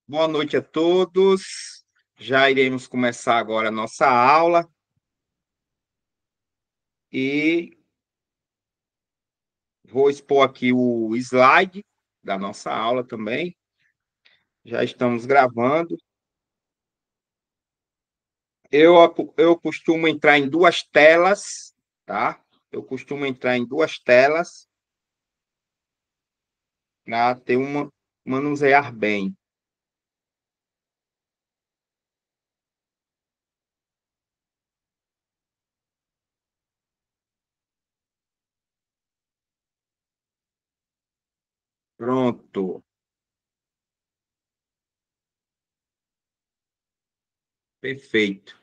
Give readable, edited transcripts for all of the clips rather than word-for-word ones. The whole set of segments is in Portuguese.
Boa noite a todos. Já iremos começar agora a nossa aula e vou expor aqui o slide da nossa aula também. Já estamos gravando. Eu costumo entrar em duas telas, tá? Eu costumo entrar em duas telas para ter manusear bem. Pronto. Perfeito.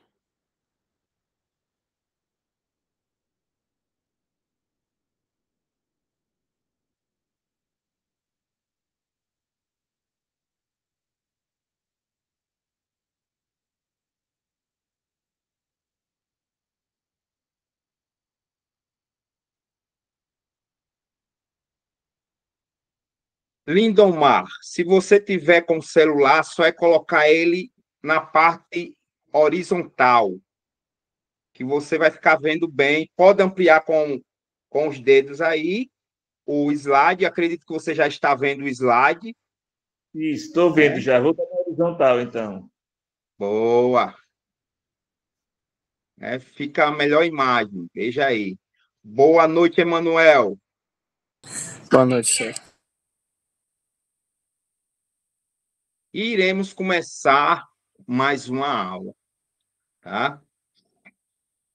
Lindomar, se você tiver com o celular, só é colocar ele na parte horizontal, que você vai ficar vendo bem. Pode ampliar com os dedos aí o slide. Acredito que você já está vendo o slide, Isso, estou vendo né? já. Vou para a horizontal, então. Boa. Né? Fica a melhor imagem. Veja aí. Boa noite, Emanuel. Boa noite, chefe. Iremos começar mais uma aula, tá?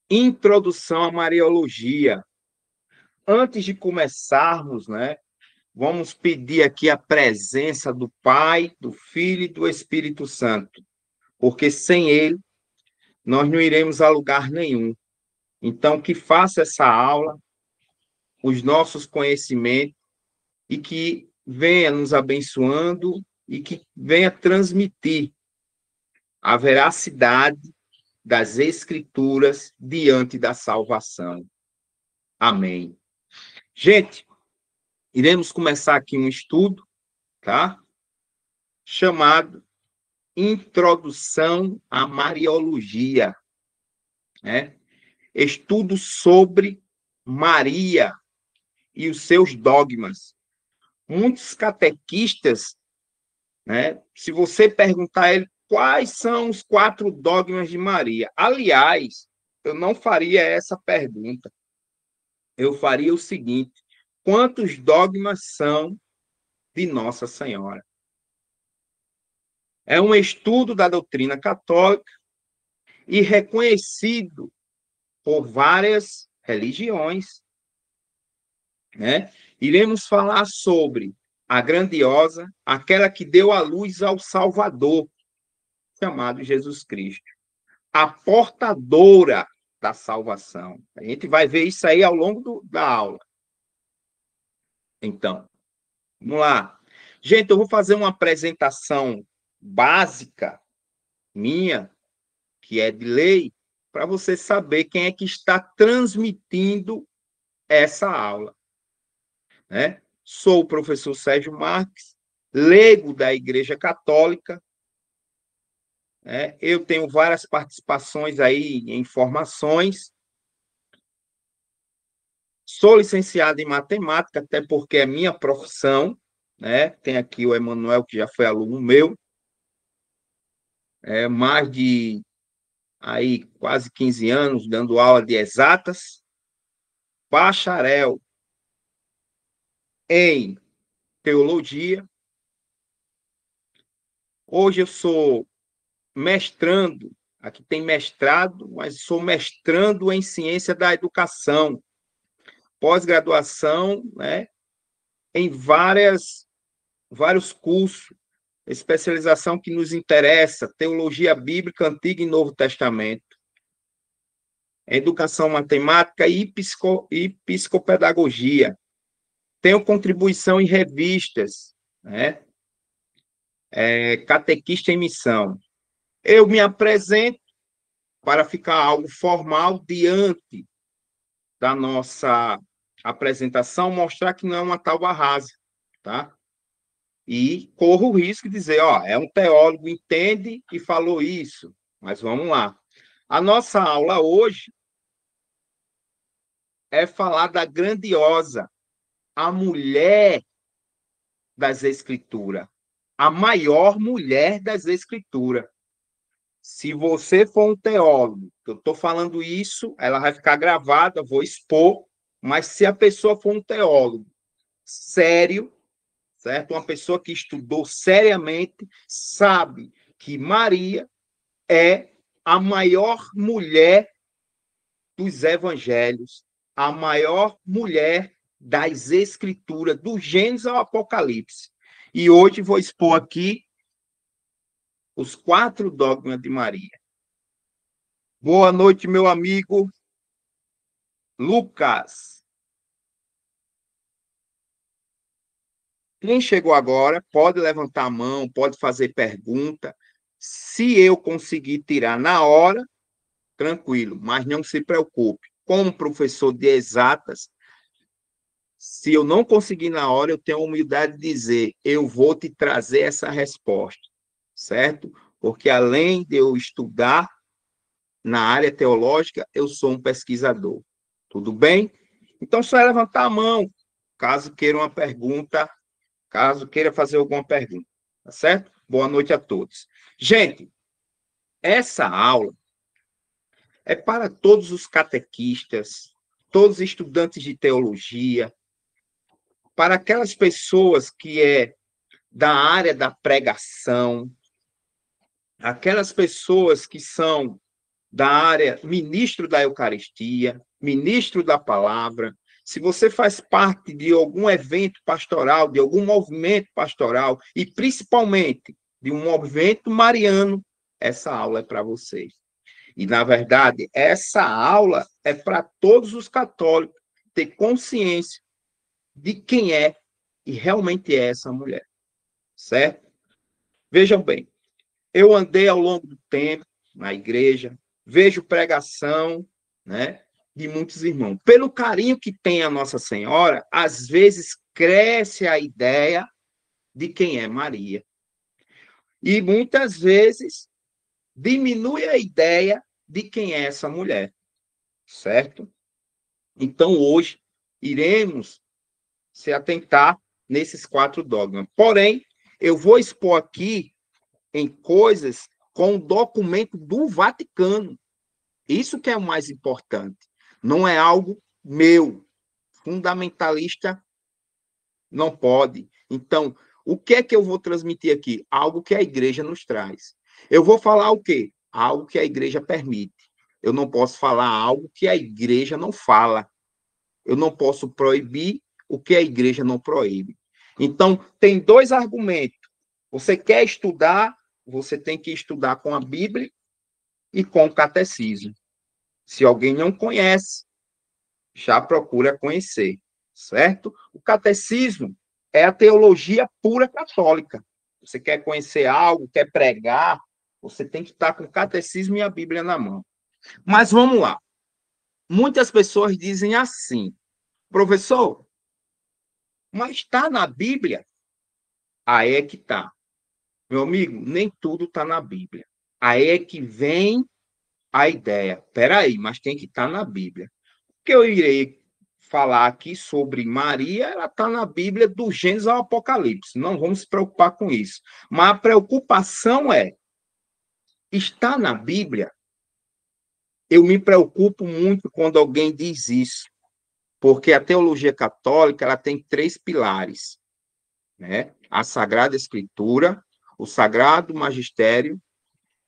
Introdução à Mariologia. Antes de começarmos, né? Vamos pedir aqui a presença do Pai, do Filho e do Espírito Santo, porque sem ele nós não iremos a lugar nenhum. Então, que faça essa aula, os nossos conhecimentos, e que venha nos abençoando e que venha transmitir a veracidade das Escrituras diante da salvação. Amém. Gente, iremos começar aqui um estudo, tá? Chamado Introdução à Mariologia, né? Estudo sobre Maria e os seus dogmas. Muitos catequistas, né? Se você perguntar a ele quais são os 4 dogmas de Maria, aliás, eu não faria essa pergunta. Eu faria o seguinte: quantos dogmas são de Nossa Senhora? É um estudo da doutrina católica e reconhecido por várias religiões, né? Iremos falar sobre a grandiosa, aquela que deu a luz ao Salvador, chamado Jesus Cristo, a portadora da salvação. A gente vai ver isso aí ao longo da aula. Então, vamos lá. Gente, eu vou fazer uma apresentação básica minha, que é de lei, para você saber quem é que está transmitindo essa aula, né? Sou o professor Sérgio Marques, leigo da Igreja Católica, né? Eu tenho várias participações aí em formações. Sou licenciado em matemática, até porque é minha profissão, né? Tem aqui o Emanuel, que já foi aluno meu, mais de aí quase 15 anos dando aula de exatas, bacharel em teologia. Hoje eu sou mestrando, aqui tem mestrado, mas sou mestrando em ciência da educação, pós-graduação, né, em vários cursos, especialização que nos interessa, teologia bíblica, Antigo e Novo Testamento, educação matemática e psicopedagogia. Tenho contribuição em revistas, né? Catequista em missão. Eu me apresento para ficar algo formal diante da nossa apresentação, mostrar que não é uma tábua rasa, tá? e corro o risco de dizer, ó, é um teólogo, entende e falou isso. Mas vamos lá. A nossa aula hoje é falar da grandiosa, a mulher das Escrituras, a maior mulher das Escrituras. Se você for um teólogo, eu estou falando isso, ela vai ficar gravada, vou expor, mas se a pessoa for um teólogo sério, certo? Uma pessoa que estudou seriamente, sabe que Maria é a maior mulher dos evangelhos, a maior mulher das Escrituras, do Gênesis ao Apocalipse. E hoje vou expor aqui os 4 dogmas de Maria. Boa noite, meu amigo Lucas. Quem chegou agora pode levantar a mão, pode fazer pergunta. Se eu conseguir tirar na hora, tranquilo, mas não se preocupe. Como professor de exatas, se eu não conseguir na hora, eu tenho a humildade de dizer, eu vou te trazer essa resposta, certo? Porque além de eu estudar na área teológica, eu sou um pesquisador. Tudo bem? Então, só é levantar a mão, caso queira uma pergunta, caso queira fazer alguma pergunta, tá certo? Boa noite a todos. Gente, essa aula é para todos os catequistas, todos os estudantes de teologia, para aquelas pessoas que é da área da pregação, aquelas pessoas que são da área ministro da Eucaristia, ministro da palavra. Se você faz parte de algum evento pastoral, de algum movimento pastoral, e principalmente de um movimento mariano, essa aula é para vocês. E, na verdade, essa aula é para todos os católicos ter consciência de quem é e realmente é essa mulher, certo? Vejam bem, eu andei ao longo do tempo na igreja, vejo pregação, né, de muitos irmãos. Pelo carinho que tem a Nossa Senhora, às vezes cresce a ideia de quem é Maria. E muitas vezes diminui a ideia de quem é essa mulher, certo? Então, hoje, iremos se atentar nesses 4 dogmas. Porém, eu vou expor aqui em coisas com o documento do Vaticano. Isso que é o mais importante. Não é algo meu. Fundamentalista não pode. Então, o que é que eu vou transmitir aqui? Algo que a igreja nos traz. Eu vou falar o quê? Algo que a igreja permite. Eu não posso falar algo que a igreja não fala. Eu não posso proibir o que a igreja não proíbe. Então, tem 2 argumentos. Você quer estudar, você tem que estudar com a Bíblia e com o catecismo. Se alguém não conhece, já procura conhecer, certo? O catecismo é a teologia pura católica. Você quer conhecer algo, quer pregar, você tem que estar com o catecismo e a Bíblia na mão. Mas vamos lá. Muitas pessoas dizem assim, professor, mas está na Bíblia? Aí é que está. Meu amigo, nem tudo está na Bíblia. Aí é que vem a ideia. Peraí, mas tem que estar na Bíblia. O que eu irei falar aqui sobre Maria, ela está na Bíblia do Gênesis ao Apocalipse. Não vamos se preocupar com isso. Mas a preocupação é, está na Bíblia? Eu me preocupo muito quando alguém diz isso, porque a teologia católica ela tem 3 pilares, né? A Sagrada Escritura, o Sagrado Magistério,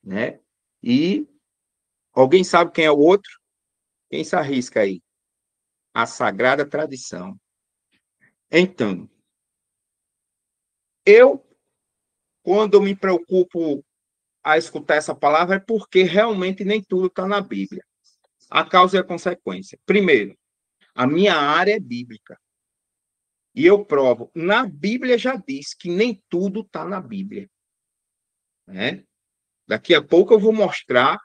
né? E alguém sabe quem é o outro? Quem se arrisca aí? A Sagrada Tradição. Então, quando eu me preocupo a escutar essa palavra, é porque realmente nem tudo está na Bíblia. A causa e a consequência. Primeiro, a minha área é bíblica. E eu provo, na Bíblia já diz que nem tudo está na Bíblia. Né? Daqui a pouco eu vou mostrar.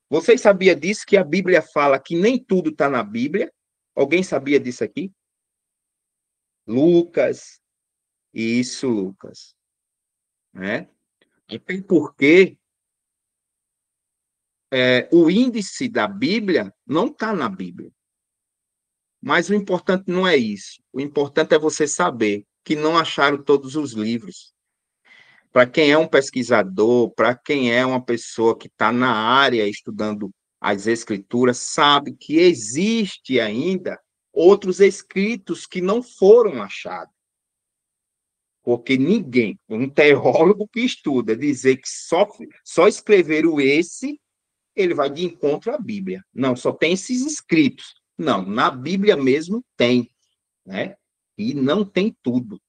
Vocês sabiam disso, que a Bíblia fala que nem tudo está na Bíblia? Alguém sabia disso aqui? Lucas. Isso, Lucas. né? Até porque o índice da Bíblia não está na Bíblia. Mas o importante não é isso. O importante é você saber que não acharam todos os livros. Para quem é um pesquisador, para quem é uma pessoa que está na área estudando as escrituras, sabe que existe ainda outros escritos que não foram achados. Porque ninguém, um teólogo que estuda, dizer que só escreveram esse, ele vai de encontro à Bíblia. Não, só tem esses escritos. Não, na Bíblia mesmo tem, né? E não tem tudo.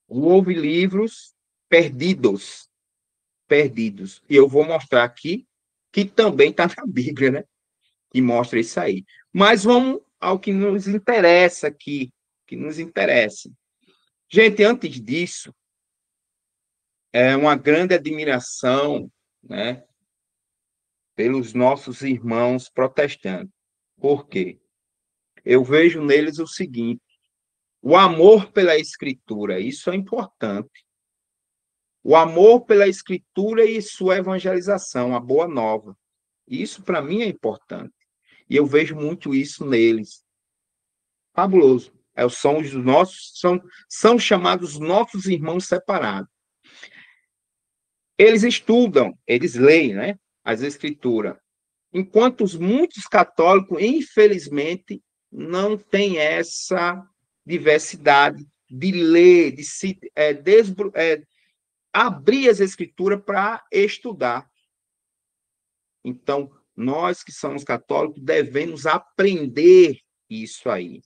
Houve livros perdidos, perdidos. E eu vou mostrar aqui que também está na Bíblia, né? Que mostra isso aí. Mas vamos ao que nos interessa aqui, que nos interessa. Gente, antes disso, é uma grande admiração, né, pelos nossos irmãos protestantes. Por quê? Eu vejo neles o seguinte: o amor pela Escritura, isso é importante. O amor pela Escritura e sua evangelização, a boa nova. Isso, para mim, é importante. E eu vejo muito isso neles. Fabuloso. São os nossos, são chamados nossos irmãos separados. Eles estudam, eles leem, né, as Escrituras. Enquanto muitos católicos, infelizmente, não têm essa diversidade de ler, de se abrir as Escrituras para estudar. Então, nós que somos católicos devemos aprender isso aí.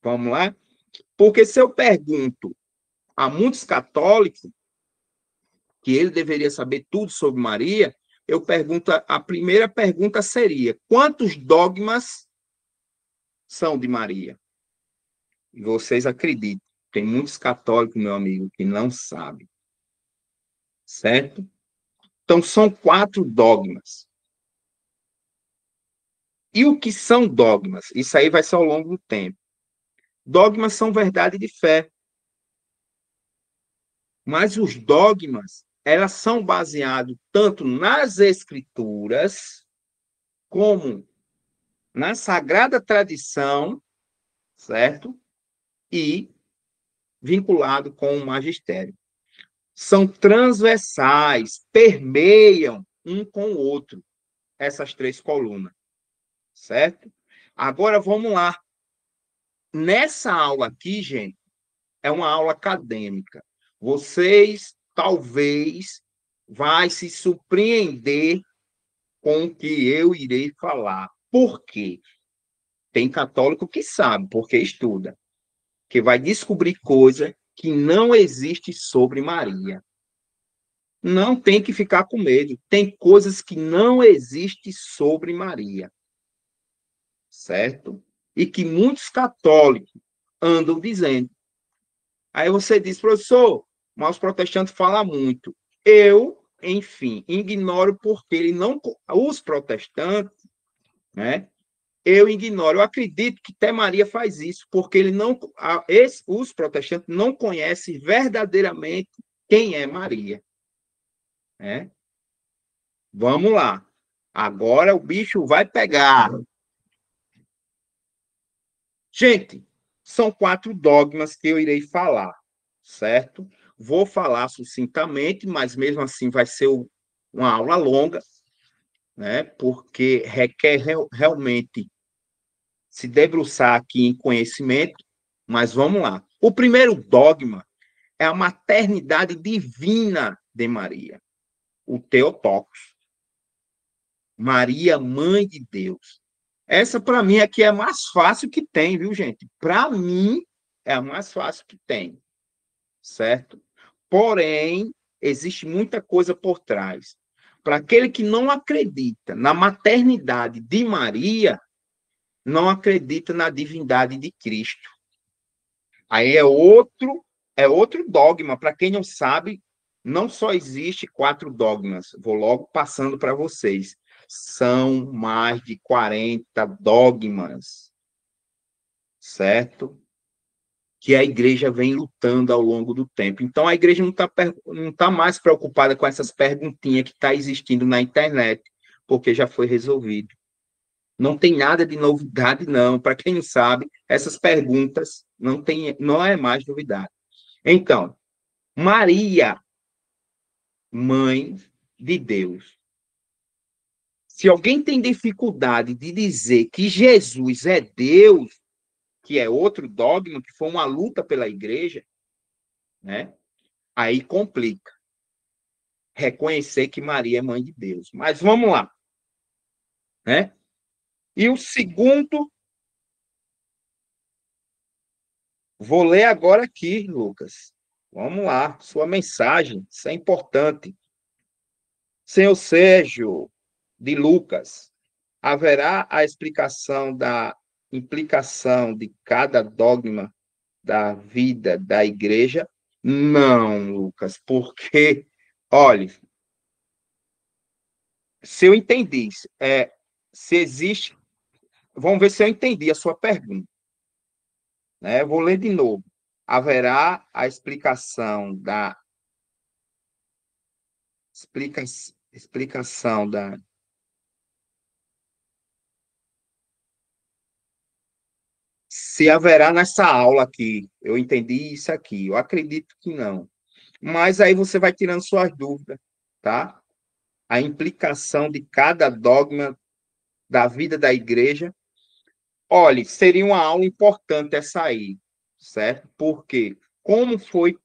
Vamos lá? Porque se eu pergunto a muitos católicos que ele deveria saber tudo sobre Maria, eu pergunto, a primeira pergunta seria: quantos dogmas são de Maria? E vocês acreditam, tem muitos católicos, meu amigo, que não sabem. Certo? Então, são 4 dogmas. E o que são dogmas? Isso aí vai ser ao longo do tempo. Dogmas são verdade de fé. Mas os dogmas, elas são baseados tanto nas escrituras, como na sagrada tradição, certo? E vinculado com o magistério. São transversais, permeiam um com o outro, essas 3 colunas, certo? Agora vamos lá. Nessa aula aqui, gente, é uma aula acadêmica. Vocês talvez vai se surpreender com o que eu irei falar. Por quê? Tem católico que sabe, porque estuda, que vai descobrir coisa que não existe sobre Maria. Não tem que ficar com medo. Tem coisas que não existem sobre Maria. Certo? E que muitos católicos andam dizendo. Aí você diz, professor, mas os protestantes falam muito. Eu, enfim, ignoro porque ele não. Os protestantes, né? Eu ignoro. Eu acredito que até Maria faz isso, porque ele não, os protestantes não conhecem verdadeiramente quem é Maria. Né? Vamos lá. Agora o bicho vai pegar. Gente, são 4 dogmas que eu irei falar, certo? Vou falar sucintamente, mas mesmo assim vai ser uma aula longa, né? Porque requer realmente se debruçar aqui em conhecimento, mas vamos lá. O primeiro dogma é a maternidade divina de Maria, o Theotokos. Maria, mãe de Deus. Essa, para mim, aqui é a mais fácil que tem, viu, gente? Para mim, é a mais fácil que tem, certo? Porém, existe muita coisa por trás. Para aquele que não acredita na maternidade de Maria, não acredita na divindade de Cristo. Aí é outro dogma. Para quem não sabe, não só existe 4 dogmas. Vou logo passando para vocês. São mais de 40 dogmas, certo? que a igreja vem lutando ao longo do tempo. Então, a igreja não tá mais preocupada com essas perguntinhas que estão existindo na internet, porque já foi resolvido. Não tem nada de novidade, não. Para quem não sabe, essas perguntas não é mais novidade. Então, Maria, mãe de Deus. Se alguém tem dificuldade de dizer que Jesus é Deus, que é outro dogma, que foi uma luta pela igreja, né? Aí complica. Reconhecer que Maria é mãe de Deus. Mas vamos lá, né? E o segundo, vou ler agora aqui, Lucas. Vamos lá, sua mensagem, isso é importante. Senhor Sérgio, de Lucas, haverá a explicação da implicação de cada dogma da vida da igreja? Não, Lucas, porque, olha, se eu entendi, se existe, vamos ver se eu entendi a sua pergunta, né? Vou ler de novo. Haverá a explicação da se haverá nessa aula aqui. Eu entendi isso aqui. Eu acredito que não. Mas aí você vai tirando suas dúvidas, tá? A implicação de cada dogma da vida da igreja. Olha, seria uma aula importante essa aí, certo? Por quê? Como foi,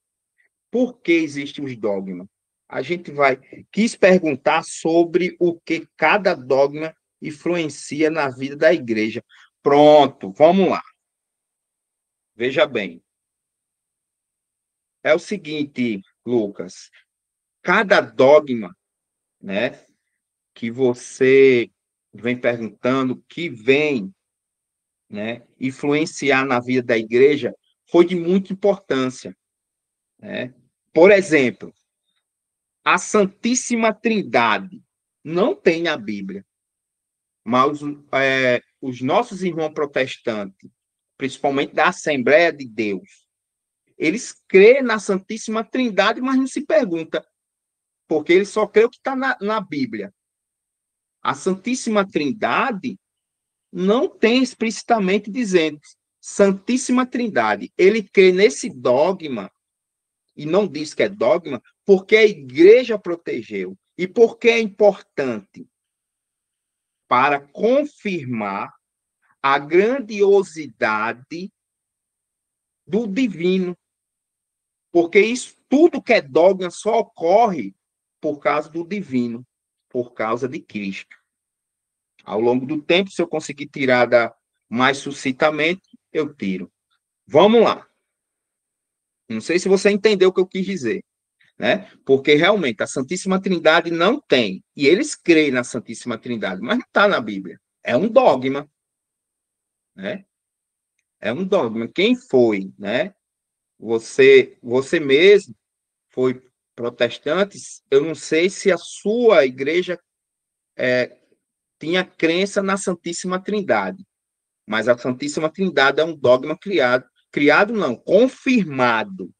por que existem os dogmas? A gente quis perguntar sobre o que cada dogma influencia na vida da igreja. Pronto, vamos lá. Veja bem. É o seguinte, Lucas, cada dogma, né, que você vem perguntando, que vem, né, influenciar na vida da igreja, foi de muita importância, né? Por exemplo, a Santíssima Trindade não tem na Bíblia, mas os nossos irmãos protestantes, principalmente da Assembleia de Deus, eles creem na Santíssima Trindade, mas não se pergunta, porque eles só creem o que está na Bíblia. A Santíssima Trindade não tem explicitamente dizendo Santíssima Trindade. Ele crê nesse dogma, e não diz que é dogma, porque a igreja protegeu. E porque é importante? Para confirmar a grandiosidade do divino. Porque isso, tudo que é dogma só ocorre por causa do divino, por causa de Cristo. Ao longo do tempo, se eu conseguir tirar mais sucintamente, eu tiro. Vamos lá. Não sei se você entendeu o que eu quis dizer, né? Porque realmente a Santíssima Trindade não tem. E eles creem na Santíssima Trindade, mas não está na Bíblia. É um dogma, né? É um dogma. Quem foi, né? Você mesmo foi protestante. Eu não sei se a sua igreja tinha crença na Santíssima Trindade. Mas a Santíssima Trindade é um dogma criado não, confirmado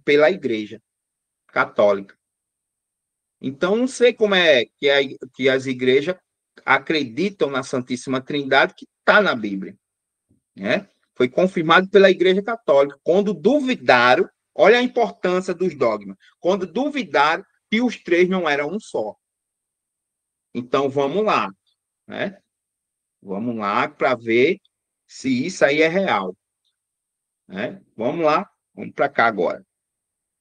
pela Igreja Católica. Então, não sei como é que as igrejas acreditam na Santíssima Trindade que está na Bíblia, né? Foi confirmado pela Igreja Católica. Quando duvidaram, olha a importância dos dogmas, quando duvidaram que os três não eram um só. Então, vamos lá, né? Vamos lá para ver se isso aí é real, né? Vamos lá, vamos para cá agora.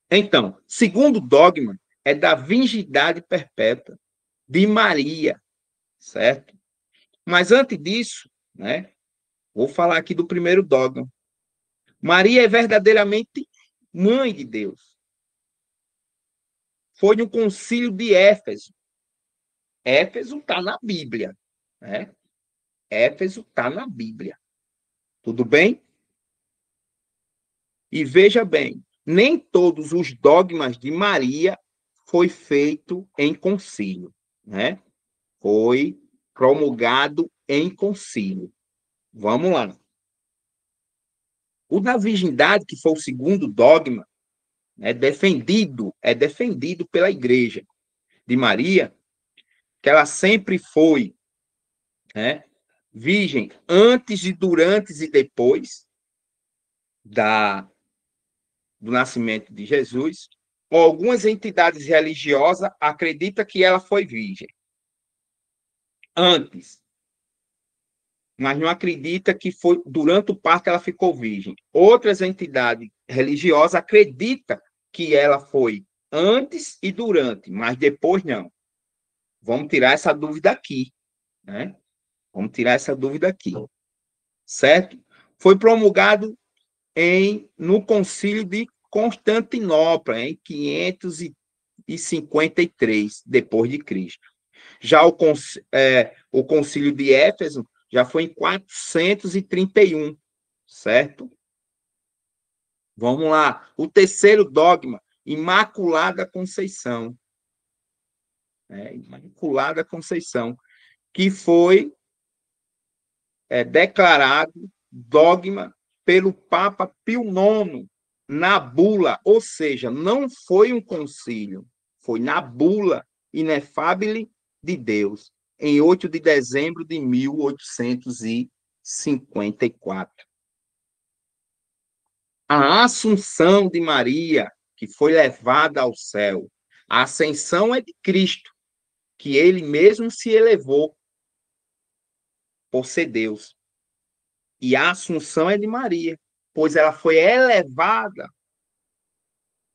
Então, segundo dogma é da virgindade perpétua de Maria, certo? Mas antes disso, né? Vou falar aqui do primeiro dogma. Maria é verdadeiramente mãe de Deus. Foi no concílio de Éfeso. Éfeso está na Bíblia, né? Éfeso está na Bíblia. Tudo bem? E veja bem, nem todos os dogmas de Maria foi feito em concílio, né? Foi promulgado em concílio. Vamos lá. O da virgindade, que foi o segundo dogma, é defendido pela Igreja de Maria, que ela sempre foi, né, virgem antes, durante e depois do nascimento de Jesus. Algumas entidades religiosas acreditam que ela foi virgem antes, mas não acredita que foi durante o parto ela ficou virgem. Outras entidades religiosas acreditam que ela foi antes e durante, mas depois não. Vamos tirar essa dúvida aqui, né? Vamos tirar essa dúvida aqui, certo? Foi promulgado no Concílio de Constantinopla, em 553 depois de Cristo. Já o Concílio de Éfeso já foi em 431, certo? Vamos lá. O terceiro dogma, Imaculada Conceição. Imaculada Conceição, que foi declarado dogma pelo Papa Pio IX na bula, ou seja, não foi um concílio, foi na bula Inefabile de Deus, em 8 de dezembro de 1854. A Assunção de Maria, que foi levada ao céu. A ascensão é de Cristo, que ele mesmo se elevou por ser Deus. E a Assunção é de Maria, pois ela foi elevada,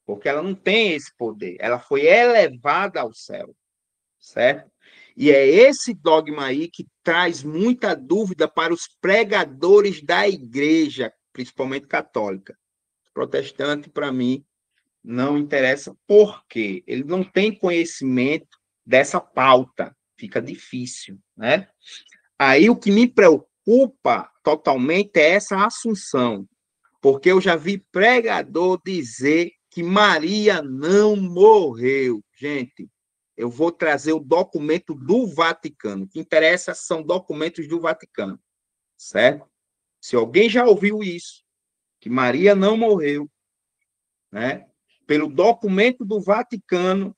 porque ela não tem esse poder, ela foi elevada ao céu, certo? E é esse dogma aí que traz muita dúvida para os pregadores da igreja, principalmente católica. Protestante, para mim, não interessa, porque ele não tem conhecimento dessa pauta, fica difícil, né? Aí o que me preocupa totalmente é essa assunção, porque eu já vi pregador dizer que Maria não morreu. Gente, eu vou trazer o documento do Vaticano. O que interessa são documentos do Vaticano, certo? Se alguém já ouviu isso, que Maria não morreu, né? Pelo documento do Vaticano,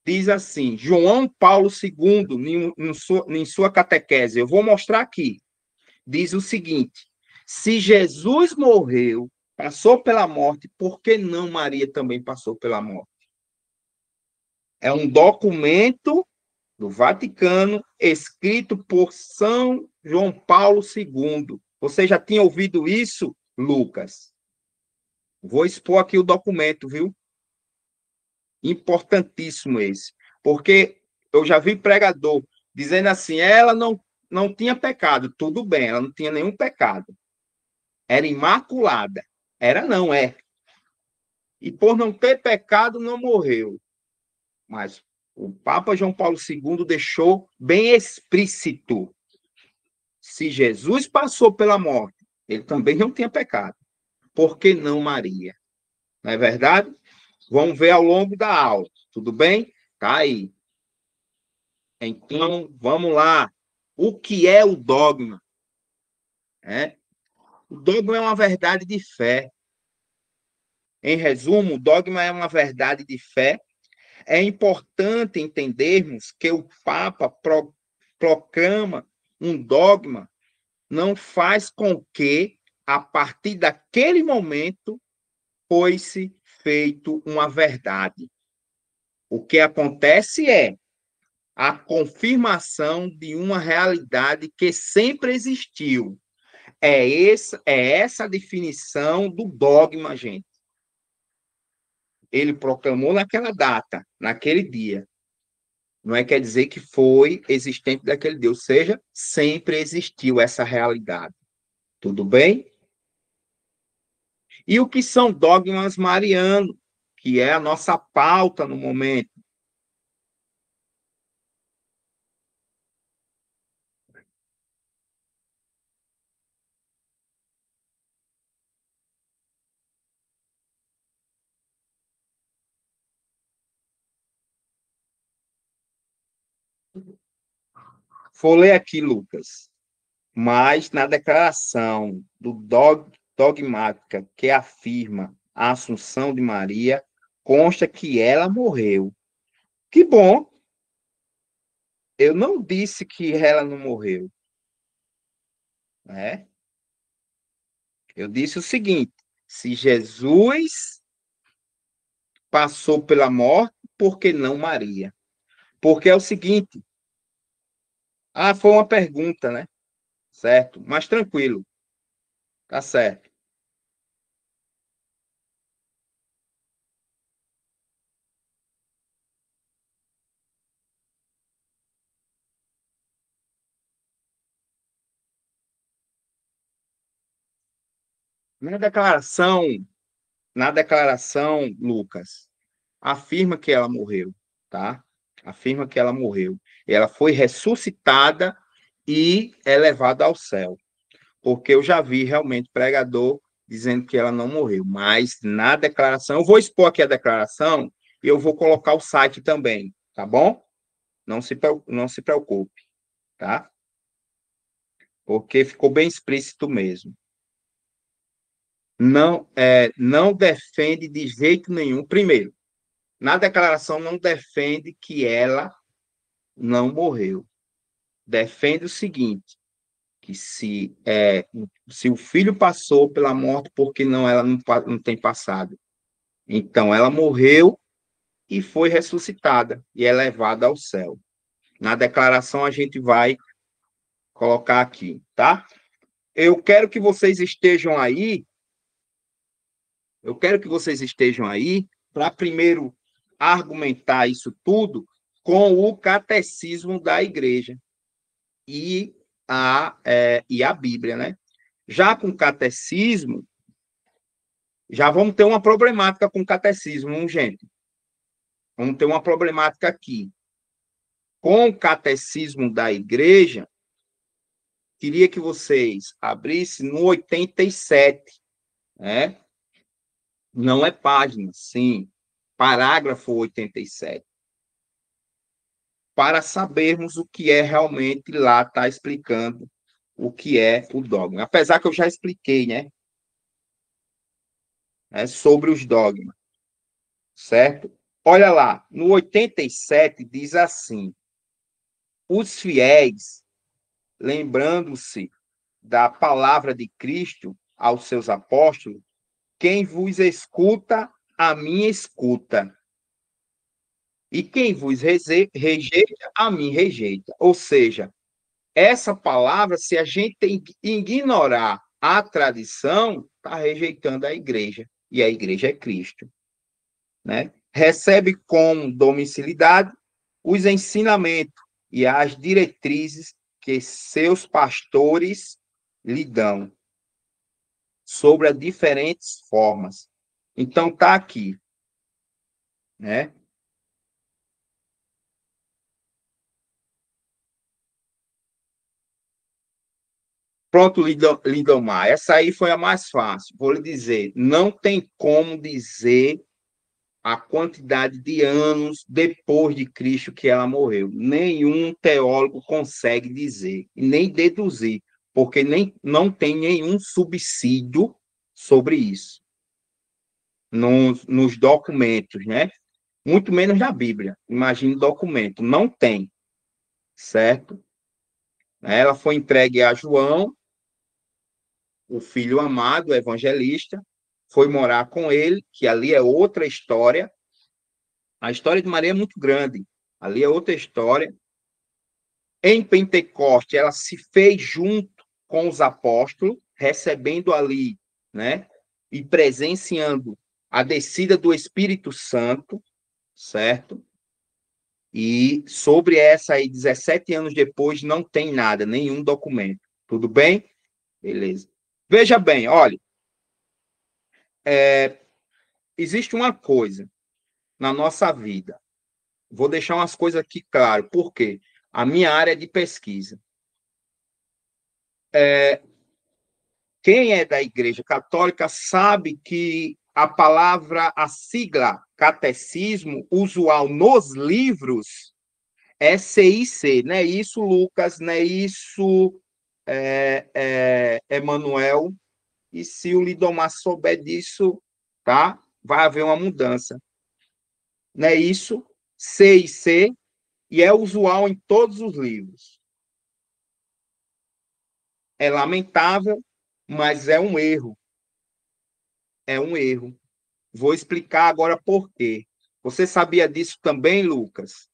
diz assim, João Paulo II, em sua catequese, eu vou mostrar aqui, diz o seguinte, se Jesus morreu, passou pela morte, por que não Maria também passou pela morte? É um documento do Vaticano, escrito por São João Paulo II. Você já tinha ouvido isso, Lucas? Vou expor aqui o documento, viu? Importantíssimo esse. Porque eu já vi pregador dizendo assim, ela não tinha pecado. Tudo bem, ela não tinha nenhum pecado. Era imaculada. Era não, é. E por não ter pecado, não morreu. Mas o Papa João Paulo II deixou bem explícito. Se Jesus passou pela morte, ele também não tinha pecado. Por que não Maria? Não é verdade? Vamos ver ao longo da aula. Tudo bem? Tá aí. Então, vamos lá. O que é o dogma? O dogma é uma verdade de fé. Em resumo, o dogma é uma verdade de fé. É importante entendermos que o Papa proclama um dogma, não faz com que, a partir daquele momento, fosse feito uma verdade. O que acontece é a confirmação de uma realidade que sempre existiu. É essa a definição do dogma, gente. Ele proclamou naquela data, naquele dia. Não quer dizer que foi existente daquele dia, ou seja, sempre existiu essa realidade. Tudo bem? E o que são dogmas marianos, que é a nossa pauta no momento? Vou ler aqui, Lucas. Mas na declaração do dogmática que afirma a Assunção de Maria, consta que ela morreu. Que bom! Eu não disse que ela não morreu, né? Eu disse o seguinte: se Jesus passou pela morte, por que não Maria? Porque é o seguinte, foi uma pergunta, né? Certo? Mas tranquilo, tá certo. Na declaração, Lucas, afirma que ela morreu, tá? Afirma que ela morreu. Ela foi ressuscitada e elevada ao céu. Porque eu já vi realmente pregador dizendo que ela não morreu. Mas na declaração, eu vou expor aqui a declaração e eu vou colocar o site também, tá bom? Não se preocupe, tá? Porque ficou bem explícito mesmo. Não defende de jeito nenhum. Primeiro, na declaração não defende que ela não morreu. Defende o seguinte, que se o filho passou pela morte, porque ela não tem passado? Então, ela morreu e foi ressuscitada e é levada ao céu. Na declaração, a gente vai colocar aqui, tá? Eu quero que vocês estejam aí, para primeiro argumentar isso tudo com o catecismo da igreja e a Bíblia, né? Já com o catecismo, já vamos ter uma problemática com o catecismo, gente? Vamos ter uma problemática aqui. Com o catecismo da igreja, queria que vocês abrissem no 87, né? Não é página, sim. Parágrafo 87. Para sabermos o que é realmente lá, está explicando o que é o dogma. Apesar que eu já expliquei, né? Sobre os dogmas, certo? Olha lá, no 87 diz assim: os fiéis, lembrando-se da palavra de Cristo aos seus apóstolos, quem vos escuta, a mim escuta. E quem vos rejeita, a mim rejeita. Ou seja, essa palavra, se a gente ignorar a tradição, está rejeitando a igreja. E a igreja é Cristo, né? Recebe como domicilidade os ensinamentos e as diretrizes que seus pastores lhe dão sobre as diferentes formas. Então, está aqui, né? Pronto, Lindomar, essa aí foi a mais fácil. Vou lhe dizer, não tem como dizer a quantidade de anos depois de Cristo que ela morreu. Nenhum teólogo consegue dizer, nem deduzir, porque não tem nenhum subsídio sobre isso nos documentos, né? Muito menos na Bíblia. Imagine documento. Não tem, certo? Ela foi entregue a João, o filho amado, o evangelista, foi morar com ele, que ali é outra história. A história de Maria é muito grande, ali é outra história. Em Pentecoste, ela se fez junto com os apóstolos, recebendo ali, né, e presenciando a descida do Espírito Santo, certo? E sobre essa aí, 17 anos depois, não tem nada, nenhum documento. Tudo bem? Beleza. Veja bem, olha, existe uma coisa na nossa vida. Vou deixar umas coisas aqui claro. Por quê? A minha área é de pesquisa. Quem é da Igreja Católica sabe que a sigla catecismo, usual nos livros, é CIC. Não é isso, Lucas? Não é isso, Emanuel? e se o Lidomar souber disso, tá? Vai haver uma mudança. Não é isso? C e C, e é usual em todos os livros. É lamentável, mas é um erro. É um erro. Vou explicar agora por quê. Você sabia disso também, Lucas?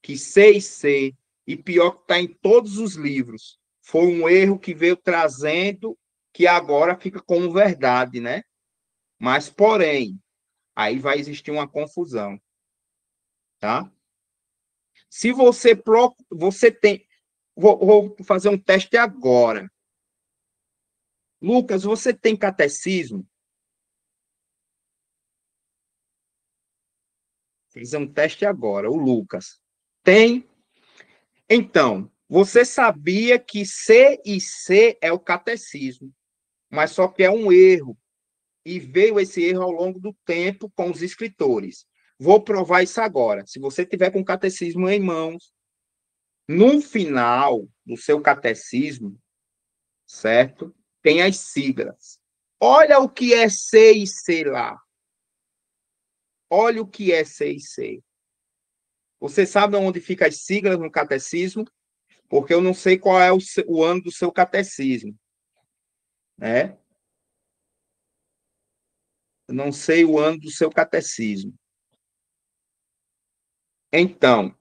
Que C e C, e pior que está em todos os livros, foi um erro que veio trazendo, que agora fica como verdade, né? Mas, porém, aí vai existir uma confusão, tá? Se você tem... Vou fazer um teste agora. Lucas, você tem catecismo? Fiz um teste agora, o Lucas. Tem? Então, você sabia que C e C é o catecismo, mas só que é um erro. E veio esse erro ao longo do tempo com os escritores. Vou provar isso agora. Se você tiver com o catecismo em mãos, no final do seu catecismo, certo? Tem as siglas. Olha o que é C e C lá. Olha o que é C e C. Você sabe onde ficam as siglas no catecismo? Porque eu não sei qual é o ano do seu catecismo, né? Eu não sei o ano do seu catecismo. Então,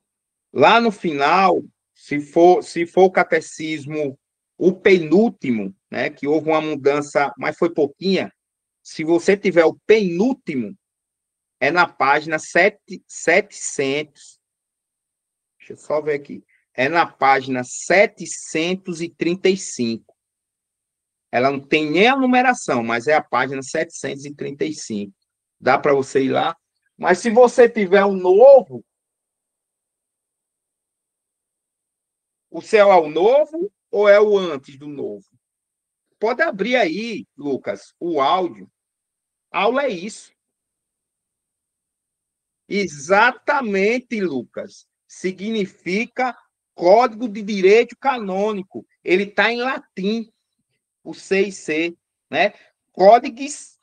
lá no final, se for o catecismo, o penúltimo, né, que houve uma mudança, mas foi pouquinha, se você tiver o penúltimo, é na página 700. Deixa eu só ver aqui. É na página 735. Ela não tem nem a numeração, mas é a página 735. Dá para você ir lá. Mas se você tiver um novo, o seu é o novo ou é o antes do novo? Pode abrir aí, Lucas, o áudio. Aula é isso. Exatamente, Lucas. Significa Código de Direito Canônico. Ele está em latim, o C&C, né? Códigos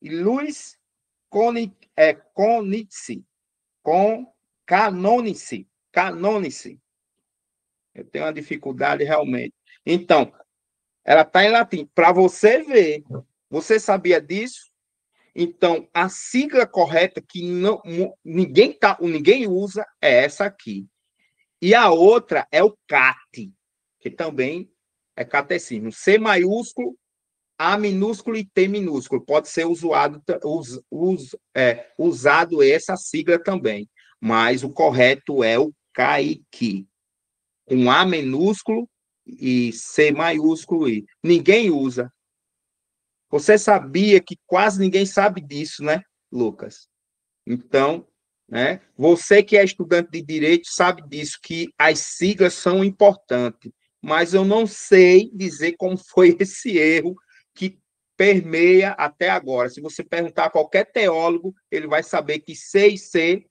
e Luiz Conitzi, canonice. Eu tenho uma dificuldade realmente. Então, ela está em latim. Para você ver, você sabia disso? Então, a sigla correta que ninguém usa é essa aqui. E a outra é o CAT, que também é catecismo. C maiúsculo, A minúsculo e T minúsculo. Pode ser usado essa sigla também. Mas o correto é o CAIQ, com A minúsculo e C maiúsculo I. Ninguém usa. Você sabia que quase ninguém sabe disso, né, Lucas? Então, né, você que é estudante de direito sabe disso, que as siglas são importantes, mas eu não sei dizer como foi esse erro que permeia até agora. Se você perguntar a qualquer teólogo, ele vai saber que C e C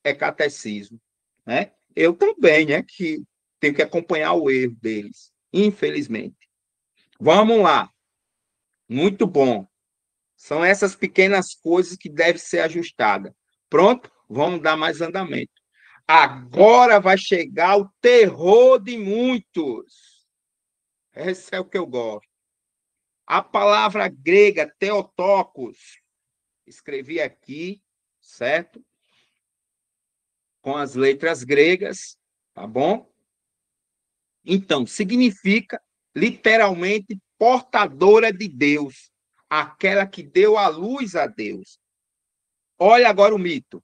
é catecismo, né? Eu também, né, que tenho que acompanhar o erro deles, infelizmente. Vamos lá. Muito bom. São essas pequenas coisas que devem ser ajustadas. Pronto? Vamos dar mais andamento. Agora vai chegar o terror de muitos. Esse é o que eu gosto. A palavra grega Theotokos, escrevi aqui, certo? Com as letras gregas, tá bom? Então, significa literalmente portadora de Deus, aquela que deu a luz a Deus. Olha agora o mito.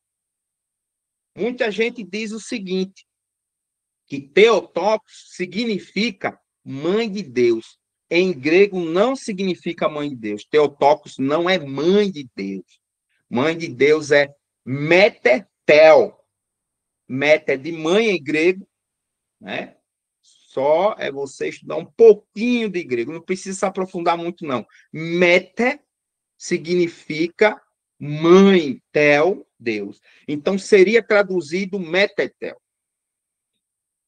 Muita gente diz o seguinte, que Theotokos significa mãe de Deus. Em grego não significa mãe de Deus. Theotokos não é mãe de Deus. Mãe de Deus é metetel. Mete é de mãe em grego, né? Só é você estudar um pouquinho de grego. Não precisa se aprofundar muito, não. Mete significa mãe, tel, Deus. Então, seria traduzido metetel.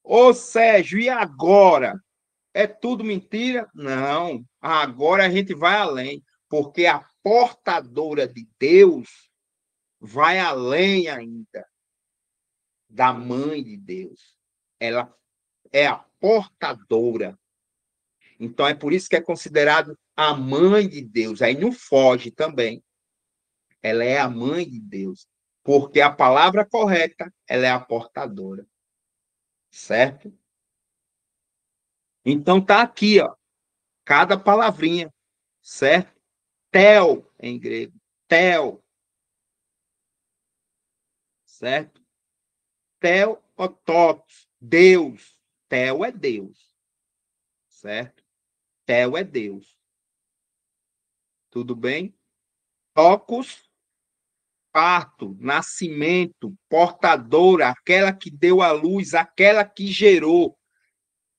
Ô, Sérgio, e agora? É tudo mentira? Não. Agora a gente vai além, porque a portadora de Deus vai além ainda da mãe de Deus. Ela é a portadora. Então é por isso que é considerado a mãe de Deus. Aí não foge também. Ela é a mãe de Deus, porque a palavra correta, ela é a portadora. Certo? Então tá aqui, ó, cada palavrinha, certo? Tel em grego, tel, certo? Tel ototos, Deus. Tel é Deus, certo? Tel é Deus. Tudo bem? Tocos, parto, nascimento, portadora, aquela que deu à luz, aquela que gerou.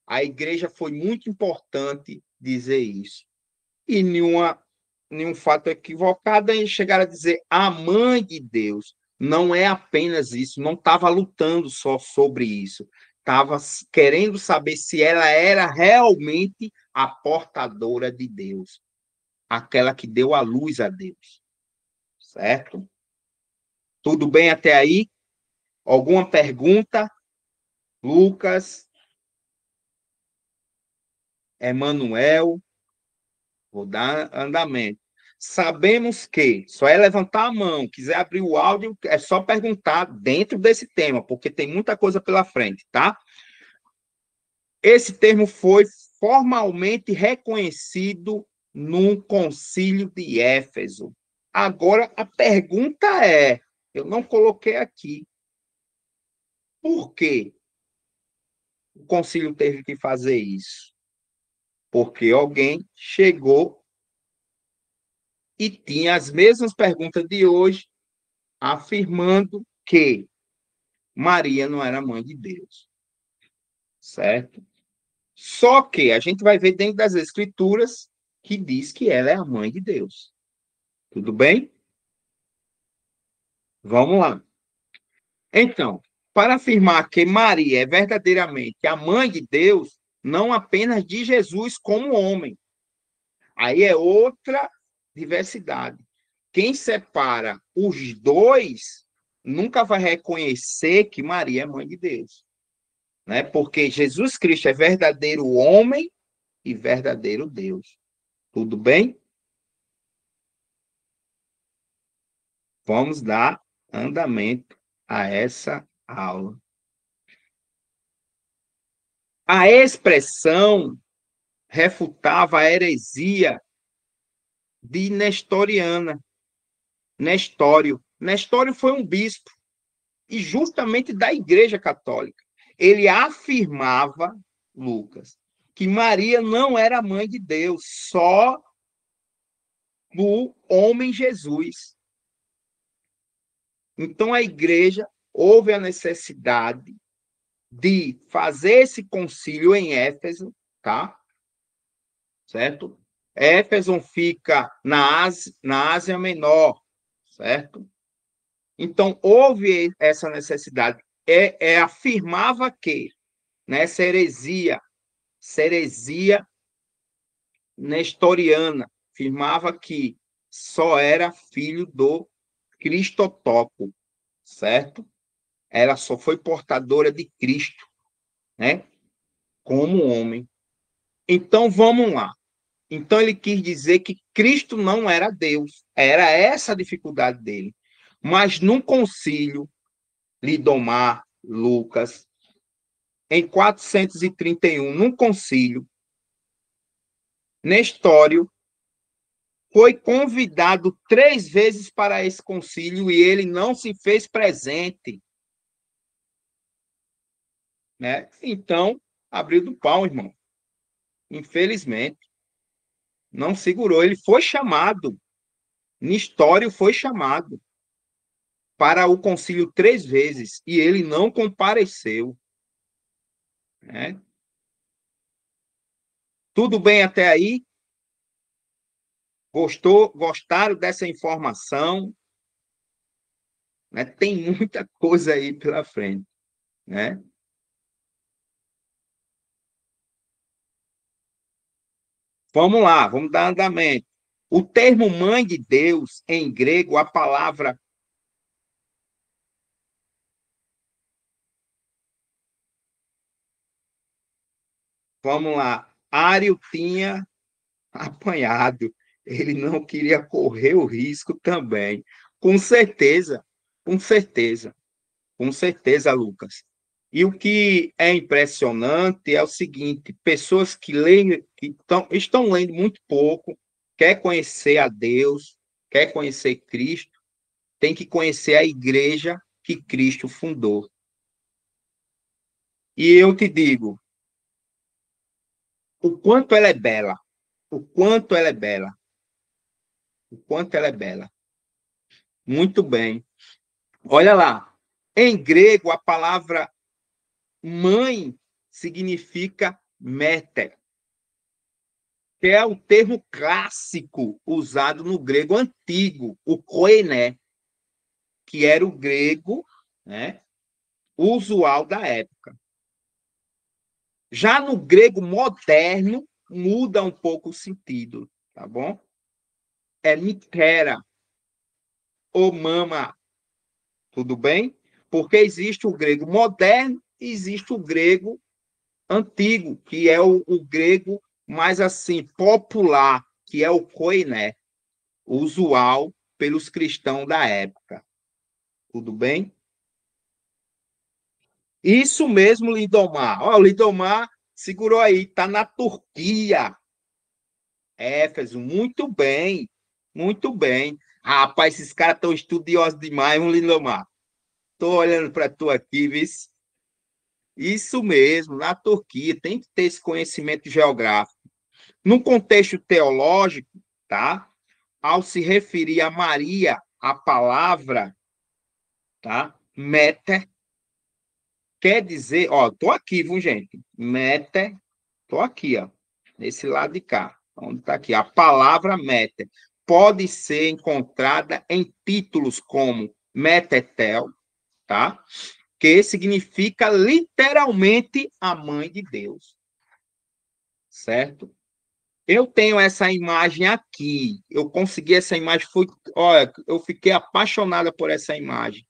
A igreja foi muito importante dizer isso. E nenhum fato equivocado em chegar a dizer a mãe de Deus. Não é apenas isso, não estava lutando só sobre isso. Estava querendo saber se ela era realmente a portadora de Deus, aquela que deu a luz a Deus. Certo? Tudo bem até aí? Alguma pergunta? Lucas, Emanuel, vou dar andamento. Sabemos que só é levantar a mão, quiser abrir o áudio, é só perguntar dentro desse tema, porque tem muita coisa pela frente, tá? Esse termo foi formalmente reconhecido no Concílio de Éfeso. Agora, a pergunta é, eu não coloquei aqui, por que o concílio teve que fazer isso? Porque alguém chegou e tinha as mesmas perguntas de hoje, afirmando que Maria não era mãe de Deus. Certo? Só que a gente vai ver dentro das Escrituras que diz que ela é a mãe de Deus. Tudo bem? Vamos lá. Então, para afirmar que Maria é verdadeiramente a mãe de Deus, não apenas de Jesus como homem. Aí é outra diversidade. Quem separa os dois nunca vai reconhecer que Maria é mãe de Deus, né? Porque Jesus Cristo é verdadeiro homem e verdadeiro Deus. Tudo bem? Vamos dar andamento a essa aula. A expressão refutava a heresia de Nestoriana. Nestório. Nestório foi um bispo, e justamente da Igreja Católica. Ele afirmava, Lucas, que Maria não era mãe de Deus, só do homem Jesus. Então a igreja houve a necessidade de fazer esse concílio em Éfeso, tá? Certo? Éfeso fica na Ásia Menor, certo? Então houve essa necessidade. Afirmava que nessa heresia nestoriana, afirmava que só era filho do Cristotoco, certo? Ela só foi portadora de Cristo, né? Como homem. Então, vamos lá. Então, ele quis dizer que Cristo não era Deus. Era essa a dificuldade dele. Mas, num concílio, Lidomar, Lucas, em 431, num concílio, Nestório foi convidado 3 vezes para esse concílio e ele não se fez presente. Né? Então, abriu do pau, irmão. Infelizmente. Não segurou. Ele foi chamado. Nestório foi chamado para o concílio 3 vezes e ele não compareceu. Né? Tudo bem até aí? Gostaram dessa informação? Né? Tem muita coisa aí pela frente. Né? Vamos lá, vamos dar andamento. O termo mãe de Deus, em grego, a palavra. Vamos lá. Ário tinha apanhado. Ele não queria correr o risco também. Com certeza, com certeza, com certeza, Lucas. E o que é impressionante é o seguinte: pessoas que leem, estão lendo muito pouco, quer conhecer a Deus, quer conhecer Cristo, tem que conhecer a igreja que Cristo fundou. E eu te digo, o quanto ela é bela, o quanto ela é bela, o quanto ela é bela. Muito bem. Olha lá, em grego a palavra mãe significa méter, que é o termo clássico usado no grego antigo, o koiné, que era o grego, né, usual da época. Já no grego moderno, muda um pouco o sentido, tá bom? É mitera ou mama, tudo bem? Porque existe o grego moderno e existe o grego antigo, que é o grego mais assim popular, que é o koiné, usual pelos cristãos da época. Tudo bem? Isso mesmo, Lindomar. Ó, o Lindomar segurou aí, está na Turquia. Éfeso, muito bem, muito bem. Rapaz, esses caras estão estudiosos demais, um Lindomar. Estou olhando para tu aqui, viu? Isso mesmo, na Turquia, tem que ter esse conhecimento geográfico. No contexto teológico, tá? Ao se referir a Maria, a palavra, tá? Meter, quer dizer, ó, tô aqui, viu, gente? Meter, tô aqui, ó, nesse lado de cá, onde tá aqui. A palavra meter pode ser encontrada em títulos como Metetel, tá? Que significa literalmente a mãe de Deus, certo? Eu tenho essa imagem aqui. Eu consegui essa imagem. Olha, eu fiquei apaixonada por essa imagem.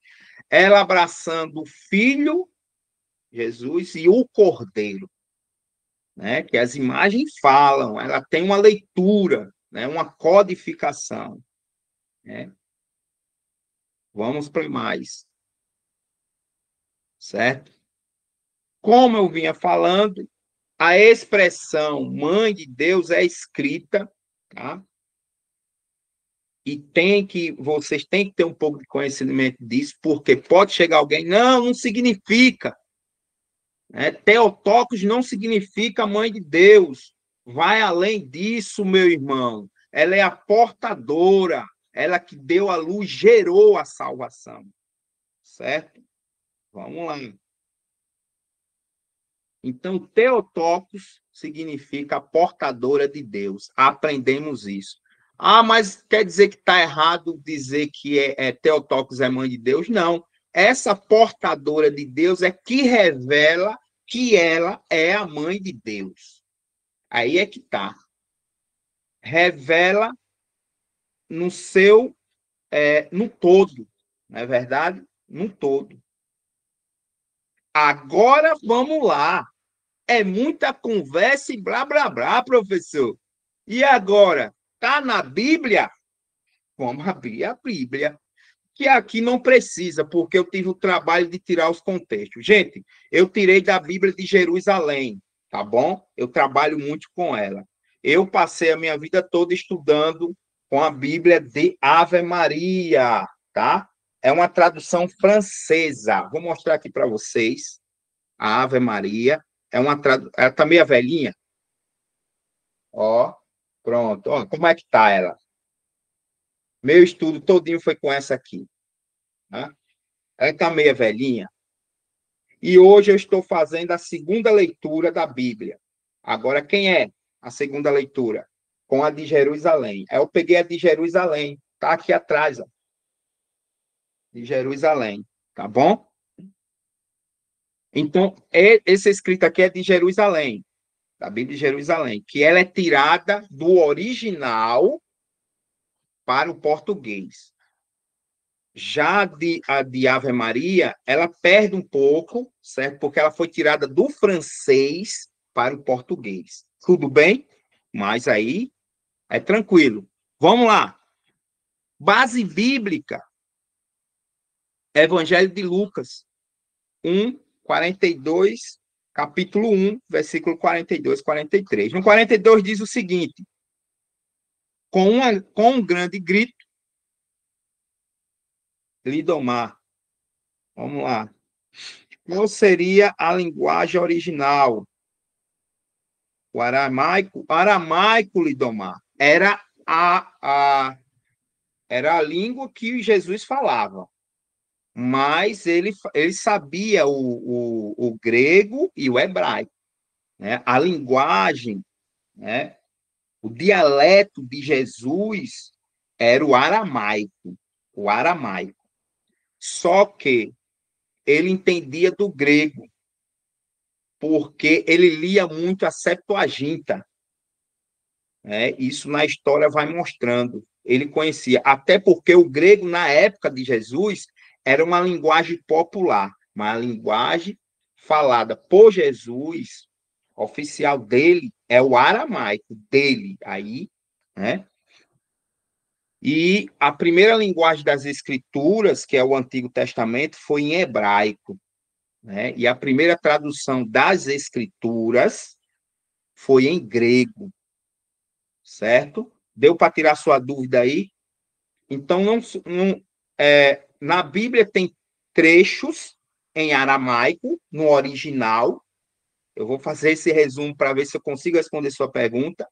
Ela abraçando o filho, Jesus, e o cordeiro, né? Que as imagens falam. Ela tem uma leitura, né? Uma codificação, né? Vamos para mais, certo? Como eu vinha falando, a expressão mãe de Deus é escrita, tá? E vocês têm que ter um pouco de conhecimento disso, porque pode chegar alguém, não significa. Né? Theotokos não significa mãe de Deus. Vai além disso, meu irmão. Ela é a portadora, ela que deu a luz, gerou a salvação. Certo? Vamos lá. Então, Theotokos significa a portadora de Deus. Aprendemos isso. Ah, mas quer dizer que está errado dizer que Theotokos é mãe de Deus? Não. Essa portadora de Deus é que revela que ela é a mãe de Deus. Aí é que está. Revela no seu, no todo. Não é verdade? No todo. Agora vamos lá. É muita conversa e blá, blá, blá, professor. E agora? Está na Bíblia? Vamos abrir a Bíblia. Que aqui não precisa, porque eu tive o trabalho de tirar os contextos. Gente, eu tirei da Bíblia de Jerusalém, tá bom? Eu trabalho muito com ela. Eu passei a minha vida toda estudando com a Bíblia de Ave Maria, tá? É uma tradução francesa. Vou mostrar aqui para vocês. A Ave Maria. Ela tá meio velhinha. Ó, pronto. Ó, como é que tá ela? Meu estudo todinho foi com essa aqui. Tá? Ela está meio velhinha. E hoje eu estou fazendo a segunda leitura da Bíblia. Agora, quem é a segunda leitura? Com a de Jerusalém. Aí eu peguei a de Jerusalém. Está aqui atrás, ó. De Jerusalém. Tá bom? Então, esse escrito aqui é de Jerusalém. da Bíblia de Jerusalém, que ela é tirada do original para o português. Já a de Ave Maria, ela perde um pouco, certo? Porque ela foi tirada do francês para o português. Tudo bem? Mas aí é tranquilo. Vamos lá. Base bíblica. Evangelho de Lucas 1, 42, capítulo 1, versículo 42, 43. No 42 diz o seguinte: com um grande grito, Lidomar. Vamos lá. Qual seria a linguagem original? O aramaico, Lidomar, era a língua que Jesus falava, mas ele sabia o grego e o hebraico, né? A linguagem, né? O dialeto de Jesus era o aramaico. Só que ele entendia do grego, porque ele lia muito a Septuaginta, né? Isso na história vai mostrando. Ele conhecia, até porque o grego, na época de Jesus, era uma linguagem popular, uma linguagem falada por Jesus, oficial dele, é o aramaico dele, aí, né? E a primeira linguagem das escrituras, que é o Antigo Testamento, foi em hebraico, né? E a primeira tradução das escrituras foi em grego, certo? Deu para tirar sua dúvida aí? Então, na Bíblia tem trechos em aramaico, no original. Eu vou fazer esse resumo para ver se eu consigo responder sua pergunta.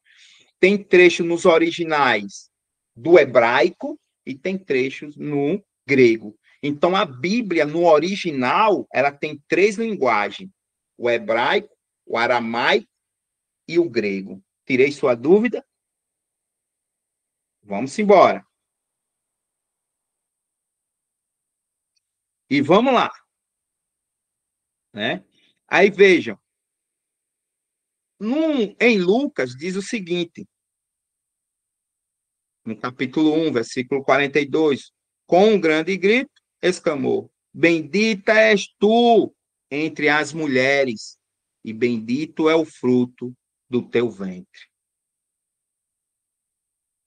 Tem trecho nos originais do hebraico e tem trechos no grego. Então, a Bíblia, no original, ela tem três linguagens: o hebraico, o aramaico e o grego. Tirei sua dúvida? Vamos embora. E vamos lá, né? Aí vejam, em Lucas diz o seguinte, no capítulo 1, versículo 42, com um grande grito, exclamou: Bendita és tu entre as mulheres, e bendito é o fruto do teu ventre.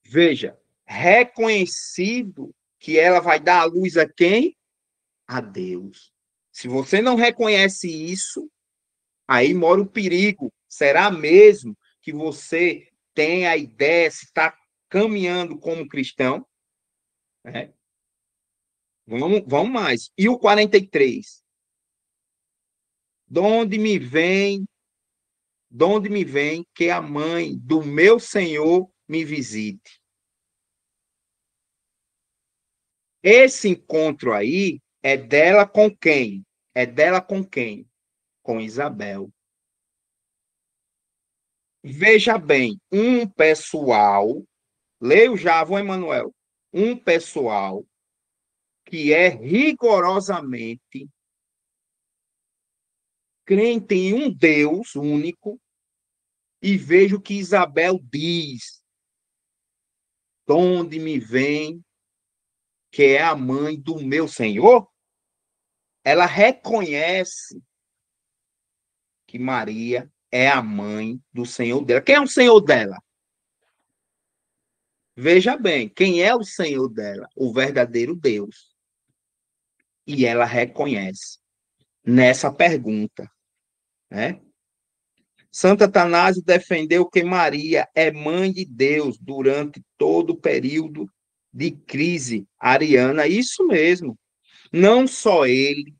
Veja, reconhecido que ela vai dar a luz a quem? A Deus. Se você não reconhece isso, aí mora o perigo. Será mesmo que você tem a ideia, se está caminhando como cristão? É. Vamos mais. E o 43? Donde me vem que a mãe do meu Senhor me visite? Esse encontro aí é dela com quem? É dela com quem? Com Isabel. Veja bem, um pessoal, leio já, vou, Emanuel, um pessoal que é rigorosamente crente em um Deus único, e vejo que Isabel diz: Donde me vem que é a mãe do meu Senhor? Ela reconhece que Maria é a mãe do Senhor dela. Quem é o Senhor dela? Veja bem, quem é o Senhor dela? O verdadeiro Deus. E ela reconhece nessa pergunta, né? Santo Atanásio defendeu que Maria é mãe de Deus durante todo o período de crise ariana. Isso mesmo. Não só ele,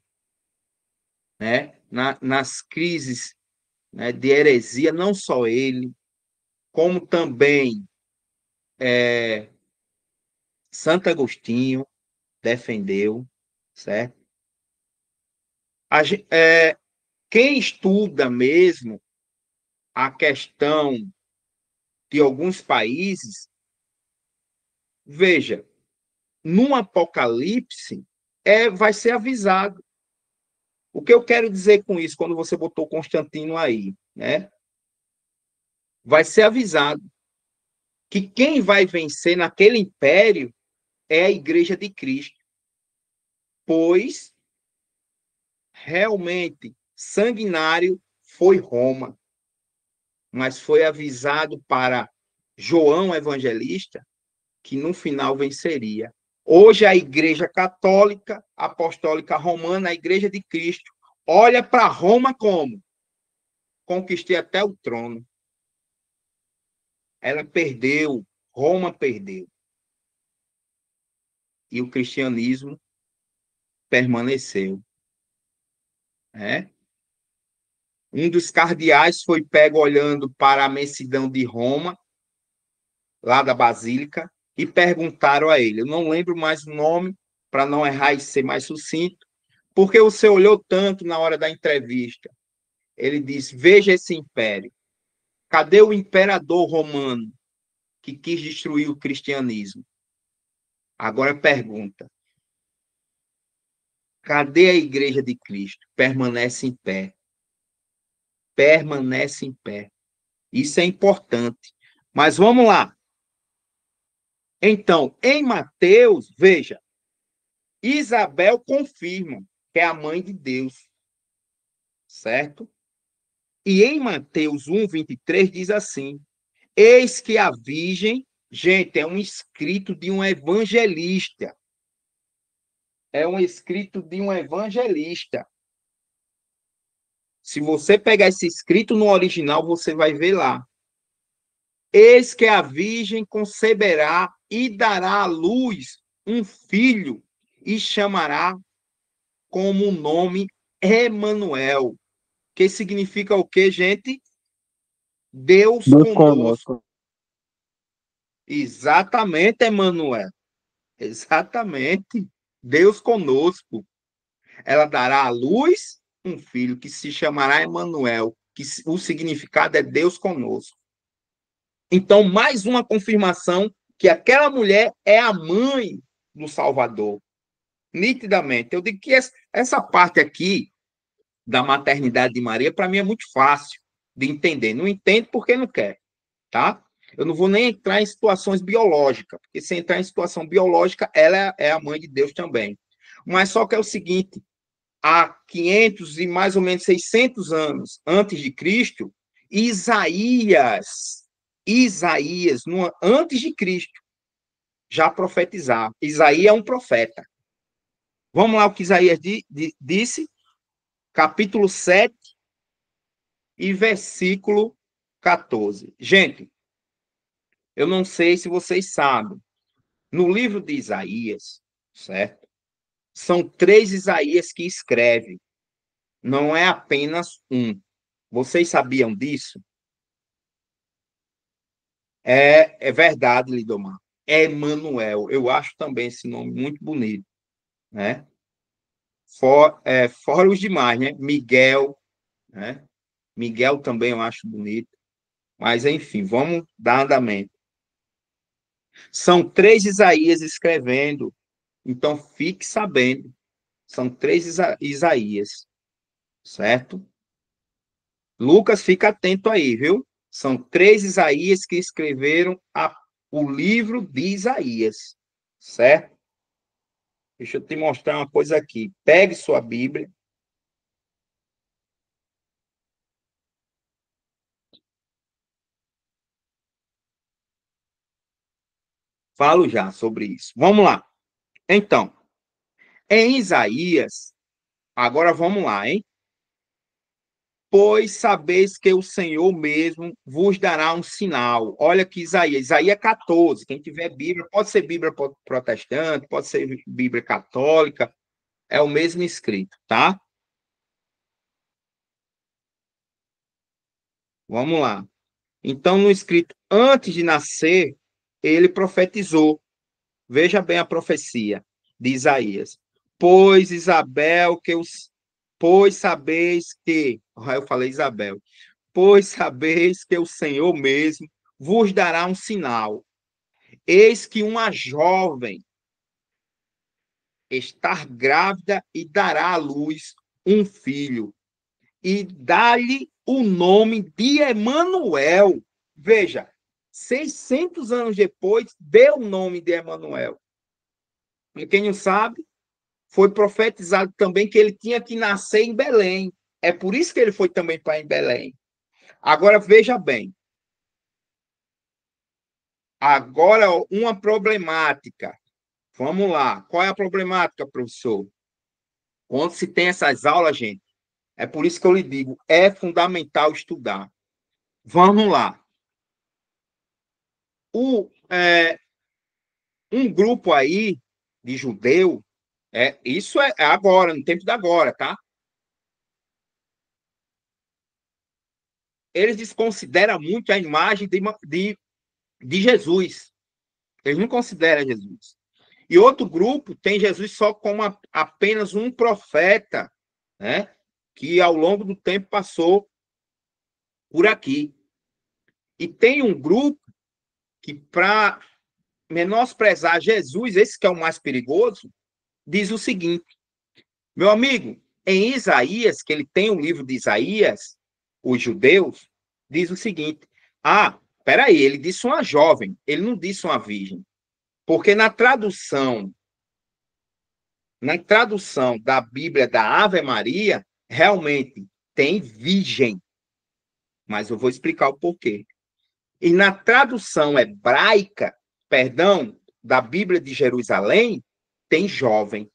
né? Nas crises, né, de heresia, não só ele, como também Santo Agostinho defendeu, certo? Quem estuda mesmo a questão de alguns países, veja, no Apocalipse vai ser avisado. O que eu quero dizer com isso, quando você botou Constantino aí, né? vai ser avisado que quem vai vencer naquele império é a Igreja de Cristo, pois realmente sanguinário foi Roma, mas foi avisado para João Evangelista que no final venceria. Hoje a Igreja Católica, Apostólica Romana, a Igreja de Cristo, olha para Roma como? Conquistei até o trono. Ela perdeu, Roma perdeu. E o cristianismo permaneceu. Né? Um dos cardeais foi pego olhando para a imensidão de Roma, lá da Basílica, e perguntaram a ele, eu não lembro mais o nome, para não errar e ser mais sucinto, porque você olhou tanto na hora da entrevista? Ele disse, veja esse império. Cadê o imperador romano que quis destruir o cristianismo? Agora pergunta, cadê a Igreja de Cristo? Permanece em pé. Permanece em pé. Isso é importante. Mas vamos lá. Então, em Mateus, veja, Isabel confirma que é a mãe de Deus, certo? E em Mateus 1:23 diz assim: eis que a virgem, gente, é um escrito de um evangelista. É um escrito de um evangelista. Se você pegar esse escrito no original, você vai ver lá. Eis que a virgem conceberá e dará à luz um filho e chamará como o nome Emanuel, que significa o quê, gente? Deus Deus conosco. conosco. Exatamente, Emanuel. Exatamente. Deus conosco. Ela dará à luz um filho que se chamará Emanuel, que o significado é Deus conosco. Então, mais uma confirmação que aquela mulher é a mãe do Salvador. Nitidamente. Eu digo que essa parte aqui da maternidade de Maria, para mim, é muito fácil de entender. Não entendo porque não quer, tá? Eu não vou nem entrar em situações biológicas, porque se entrar em situação biológica, ela é a mãe de Deus também. Mas só que é o seguinte, há 500 e mais ou menos 600 anos antes de Cristo, Isaías, antes de Cristo, já profetizava. Isaías é um profeta. Vamos lá o que Isaías disse, capítulo 7 e versículo 14. Gente, eu não sei se vocês sabem, no livro de Isaías, certo? São 3 Isaías que escreve, não é apenas um. Vocês sabiam disso? É verdade, Lidomar. É Emanuel. Eu acho também esse nome muito bonito, né? Fora os demais, né? Miguel, né? Miguel também eu acho bonito. Mas, enfim, vamos dar andamento. São 3 Isaías escrevendo, então fique sabendo. São 3 Isaías, certo? Lucas, fica atento aí, viu? São 3 Isaías que escreveram o livro de Isaías, certo? Deixa eu te mostrar uma coisa aqui. Pegue sua Bíblia. Falo já sobre isso. Vamos lá. Então, em Isaías, agora vamos lá, hein? Pois sabeis que o Senhor mesmo vos dará um sinal. Olha que Isaías 14. Quem tiver Bíblia, pode ser Bíblia protestante, pode ser Bíblia católica, é o mesmo escrito, tá? Vamos lá. Então, no escrito, antes de nascer, ele profetizou. Veja bem a profecia de Isaías. Pois Isabel, pois sabeis que, eu falei Isabel, pois sabeis que o Senhor mesmo vos dará um sinal. Eis que uma jovem está grávida e dará à luz um filho, e dá-lhe o nome de Emanuel. Veja, 600 anos depois, deu o nome de Emanuel. E quem não sabe, foi profetizado também que ele tinha que nascer em Belém. É por isso que ele foi também para em Belém. Agora, veja bem. Agora, uma problemática. Vamos lá. Qual é a problemática, professor? Quando se tem essas aulas, gente, é por isso que eu lhe digo, é fundamental estudar. Vamos lá. Um grupo aí de judeu, isso é agora, no tempo da agora, tá? Eles desconsideram muito a imagem de Jesus. Eles não consideram Jesus. E outro grupo tem Jesus só como apenas um profeta, né? Que ao longo do tempo passou por aqui. E tem um grupo que, para menosprezar Jesus, esse que é o mais perigoso, diz o seguinte: meu amigo, em Isaías, que ele tem o livro de Isaías, os judeus, diz o seguinte: peraí, ele disse uma jovem, ele não disse uma virgem. Porque na tradução da Bíblia da Ave Maria, realmente tem virgem. Mas eu vou explicar o porquê. E na tradução hebraica, perdão, da Bíblia de Jerusalém, tem jovem.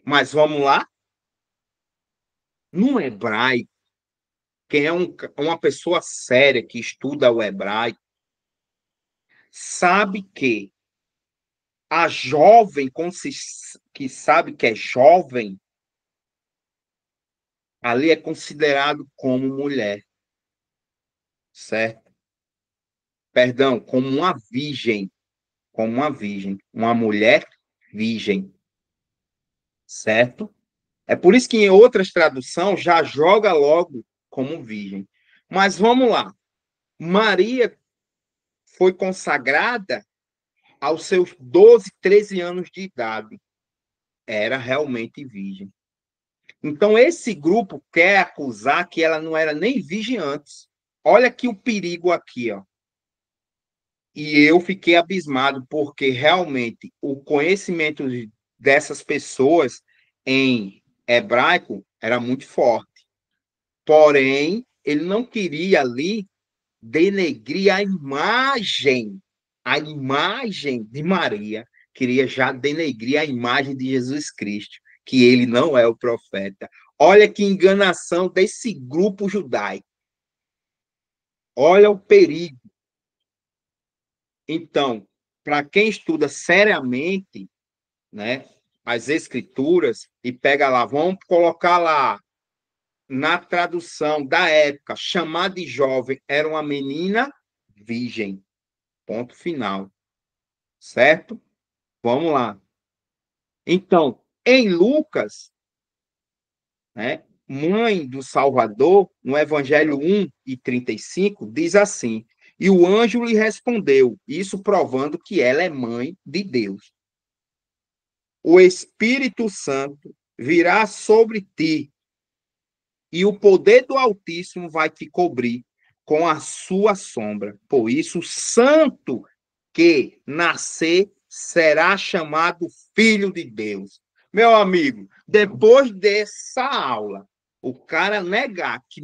Mas vamos lá? No hebraico, quem é uma pessoa séria que estuda o hebraico, sabe que a jovem, que sabe que é jovem, ali é considerado como mulher, certo? Perdão, como uma virgem, uma mulher virgem, certo? É por isso que em outras traduções já joga logo como virgem. Mas vamos lá. Maria foi consagrada aos seus 12, 13 anos de idade. Era realmente virgem. Então, esse grupo quer acusar que ela não era nem virgem antes. Olha aqui o perigo aqui, ó. E eu fiquei abismado, porque realmente o conhecimento dessas pessoas em hebraico era muito forte. Porém, ele não queria ali denegrir a imagem de Maria, queria já denegrir a imagem de Jesus Cristo, que ele não é o profeta. Olha que enganação desse grupo judaico. Olha o perigo. Então, para quem estuda seriamente, né, as escrituras e pega lá, vamos colocar lá na tradução da época, chamar de jovem era uma menina virgem. Ponto final. Certo? Vamos lá. Então, em Lucas, né, mãe do Salvador, no Evangelho 1:35, diz assim: e o anjo lhe respondeu, isso provando que ela é mãe de Deus. O Espírito Santo virá sobre ti, e o poder do Altíssimo vai te cobrir com a sua sombra. Por isso, o santo que nascer será chamado Filho de Deus. Meu amigo, depois dessa aula, o cara negar que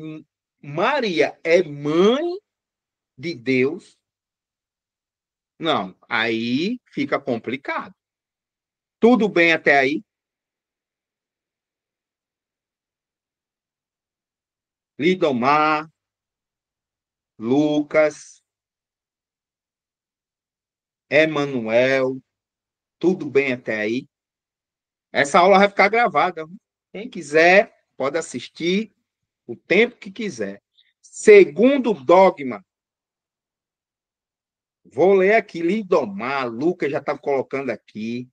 Maria é mãe de Deus, não, aí fica complicado. Tudo bem até aí? Lidomar, Lucas, Emanuel, tudo bem até aí? Essa aula vai ficar gravada. Quem quiser, pode assistir o tempo que quiser. Segundo dogma, vou ler aqui, Lindomar, Lucas já está colocando aqui,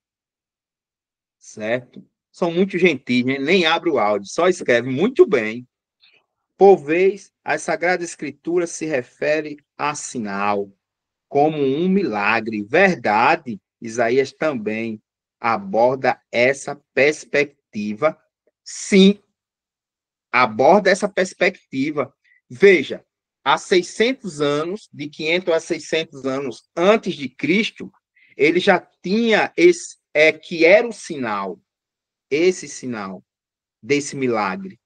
certo? São muito gentis, né? Nem abre o áudio, só escreve muito bem. Por vez, a Sagrada Escritura se refere a sinal, como um milagre. Verdade, Isaías também aborda essa perspectiva. Sim, aborda essa perspectiva. Veja, há 600 anos, de 500 a 600 anos antes de Cristo, ele já tinha que era o sinal, esse sinal desse milagre,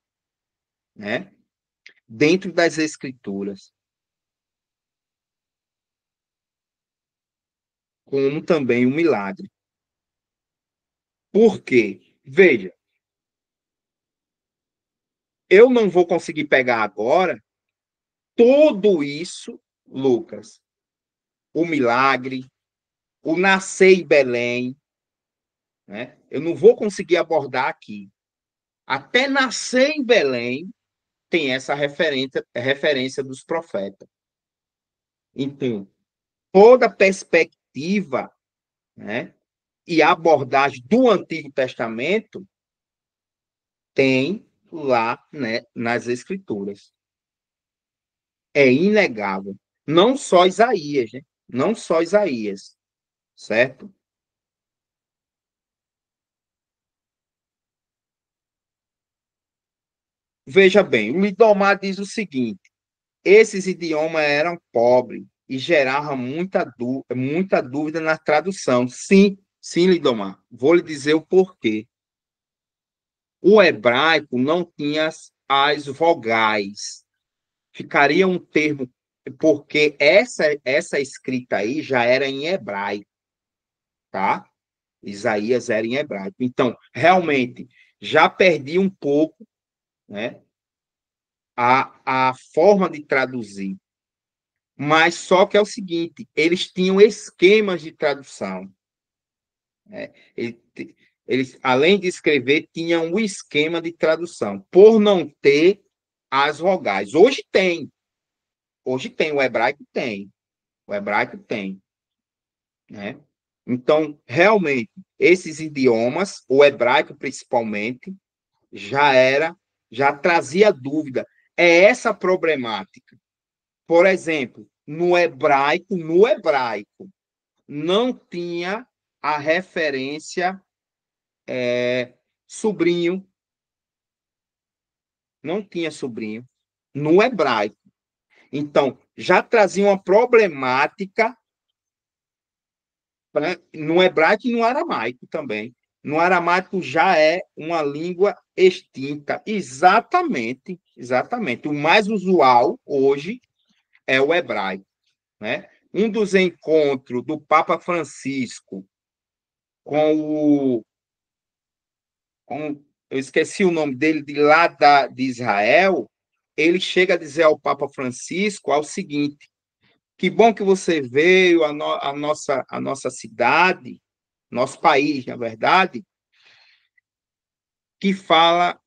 né? Dentro das Escrituras. Como também um milagre. Por quê? Veja, eu não vou conseguir pegar agora tudo isso, Lucas, o milagre, o nascer em Belém, né? Eu não vou conseguir abordar aqui. Até nascer em Belém tem essa referência dos profetas. Então, toda perspectiva, né, e abordagem do Antigo Testamento tem lá, né, nas Escrituras. É inegável. Não só Isaías, né? Não só Isaías, certo? Veja bem, o Lidomar diz o seguinte: esses idiomas eram pobres e geravam muita dúvida na tradução. Sim, sim, Lidomar. Vou lhe dizer o porquê. O hebraico não tinha as vogais. Ficaria um termo, porque essa escrita aí já era em hebraico, tá? Isaías era em hebraico. Então, realmente, já perdi um pouco, né, a forma de traduzir. Mas só que é o seguinte, eles tinham esquemas de tradução. Né? Eles, além de escrever, tinham um esquema de tradução, por não ter as vogais. Hoje tem, o hebraico tem. O hebraico tem. Né? Então, realmente, esses idiomas, o hebraico principalmente, já trazia dúvida. É essa problemática. Por exemplo, no hebraico, não tinha a referência sobrinho, não tinha sobrinho no hebraico. Então, já trazia uma problemática no hebraico e no aramaico também. No aramaico já é uma língua extinta. Exatamente, exatamente. O mais usual hoje é o hebraico, né? Um dos encontros do Papa Francisco com eu esqueci o nome dele, de Israel, ele chega a dizer ao Papa Francisco o seguinte: que bom que você veio à nossa cidade, nosso país, na verdade, que fala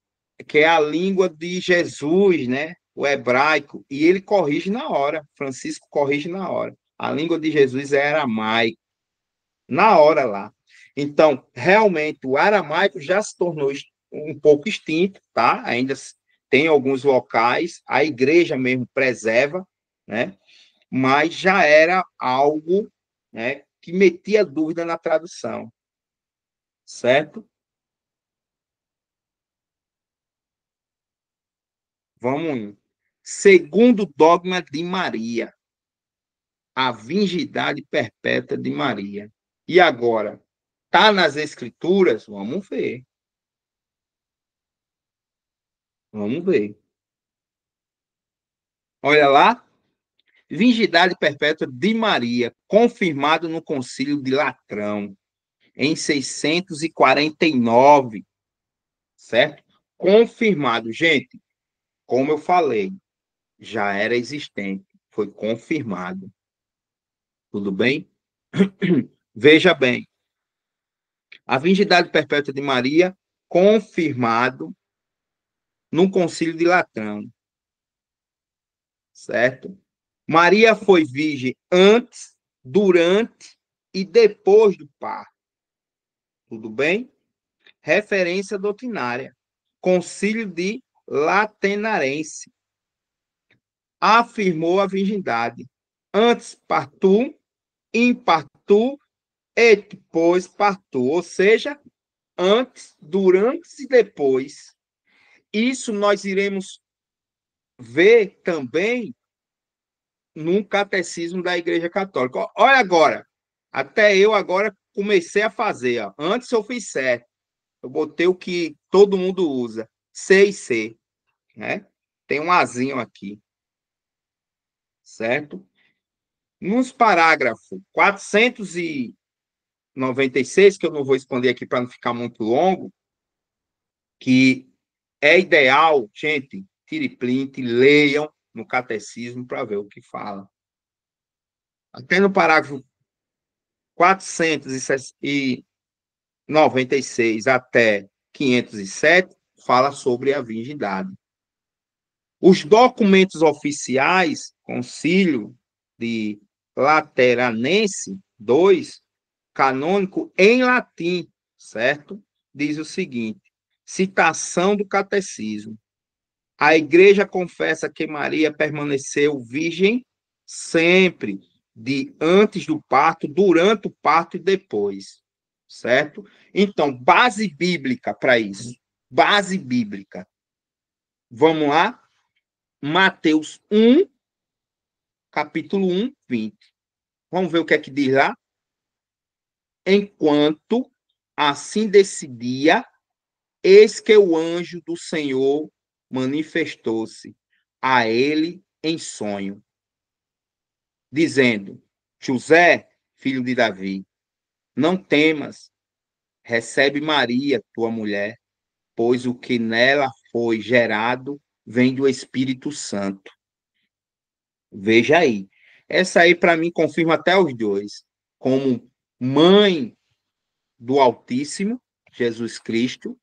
que é a língua de Jesus, né? O hebraico, e ele corrige na hora. Francisco corrige na hora. A língua de Jesus é aramaico, na hora lá. Então, realmente, o aramaico já se tornou um pouco extinto, tá? Ainda tem alguns locais, a igreja mesmo preserva, né? Mas já era algo, né, que metia dúvida na tradução, certo? Vamos indo. Segundo dogma de Maria, a virgindade perpétua de Maria. E agora, tá nas escrituras? Vamos ver. Vamos ver. Olha lá, virgindade perpétua de Maria, confirmado no Concílio de Latrão, em 649, certo? Confirmado. Gente, como eu falei, já era existente, foi confirmado. Tudo bem? Veja bem, a virgindade perpétua de Maria, confirmado no Concílio de Latrão, certo? Maria foi virgem antes, durante e depois do parto. Tudo bem? Referência doutrinária. Concílio de Latenarense. Afirmou a virgindade. Antes partum, in partu e depois partu. Ou seja, antes, durante e depois. Isso nós iremos ver também no catecismo da Igreja Católica. Olha agora, até eu agora comecei a fazer. Ó. Antes eu fiz certo. Eu botei o que todo mundo usa, C e C, né? Tem um azinho aqui, certo? Nos parágrafos 496, que eu não vou expandir aqui para não ficar muito longo, que é ideal, gente, tire print, leiam no catecismo para ver o que fala. Até no parágrafo 496 até 507, fala sobre a virgindade. Os documentos oficiais, Concílio de Lateranense II, canônico em latim, certo? Diz o seguinte: citação do catecismo. A igreja confessa que Maria permaneceu virgem sempre, de antes do parto, durante o parto e depois, certo? Então, base bíblica para isso. Base bíblica. Vamos lá? Mateus 1, capítulo 1, 20. Vamos ver o que é que diz lá? Enquanto assim decidia, eis que o anjo do Senhor manifestou-se a ele em sonho, dizendo: José, filho de Davi, não temas, recebe Maria, tua mulher, pois o que nela foi gerado vem do Espírito Santo. Veja aí. Essa aí, para mim, confirma até os dois. Como mãe do Altíssimo, Jesus Cristo,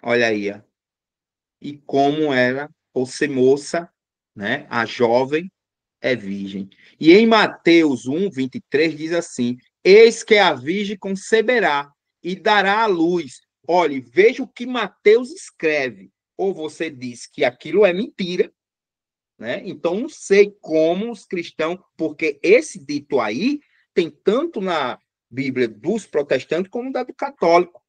olha aí, ó, e como ela, por ser moça, né, a jovem, é virgem. E em Mateus 1, 23, diz assim: eis que a virgem conceberá e dará à luz. Olhe, veja o que Mateus escreve. Ou você diz que aquilo é mentira, né? Então, não sei como os cristãos, porque esse dito aí tem tanto na Bíblia dos protestantes como da do católico.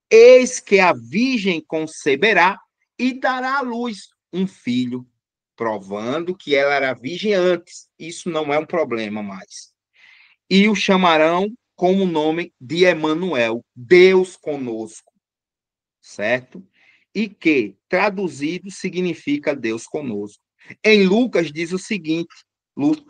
Eis que a virgem conceberá e dará à luz um filho, provando que ela era virgem antes. Isso não é um problema mais. E o chamarão como o nome de Emanuel, Deus conosco, certo? E que, traduzido, significa Deus conosco. Em Lucas diz o seguinte,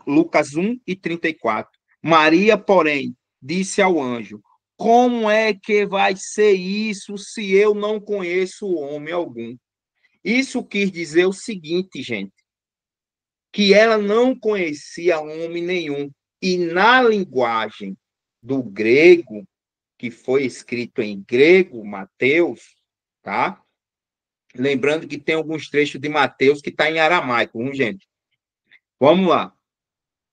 Lucas 1 e 34. Maria, porém, disse ao anjo: como é que vai ser isso se eu não conheço homem algum? Isso quis dizer o seguinte, gente, que ela não conhecia homem nenhum. E na linguagem do grego, que foi escrito em grego, Mateus, tá? Lembrando que tem alguns trechos de Mateus que está em aramaico, gente? Vamos lá.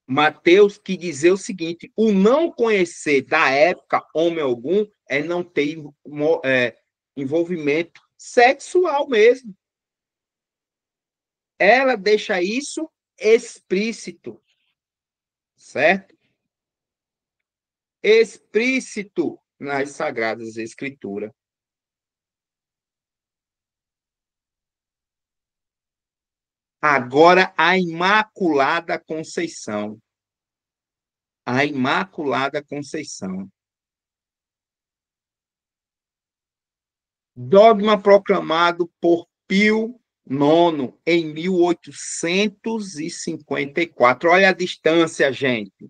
Mateus que dizer o seguinte: o não conhecer da época homem algum é não ter envolvimento sexual mesmo. Ela deixa isso explícito, certo? Explícito nas Sagradas Escrituras. Agora, a Imaculada Conceição. A Imaculada Conceição. Dogma proclamado por Pio IX em 1854. Olha a distância, gente.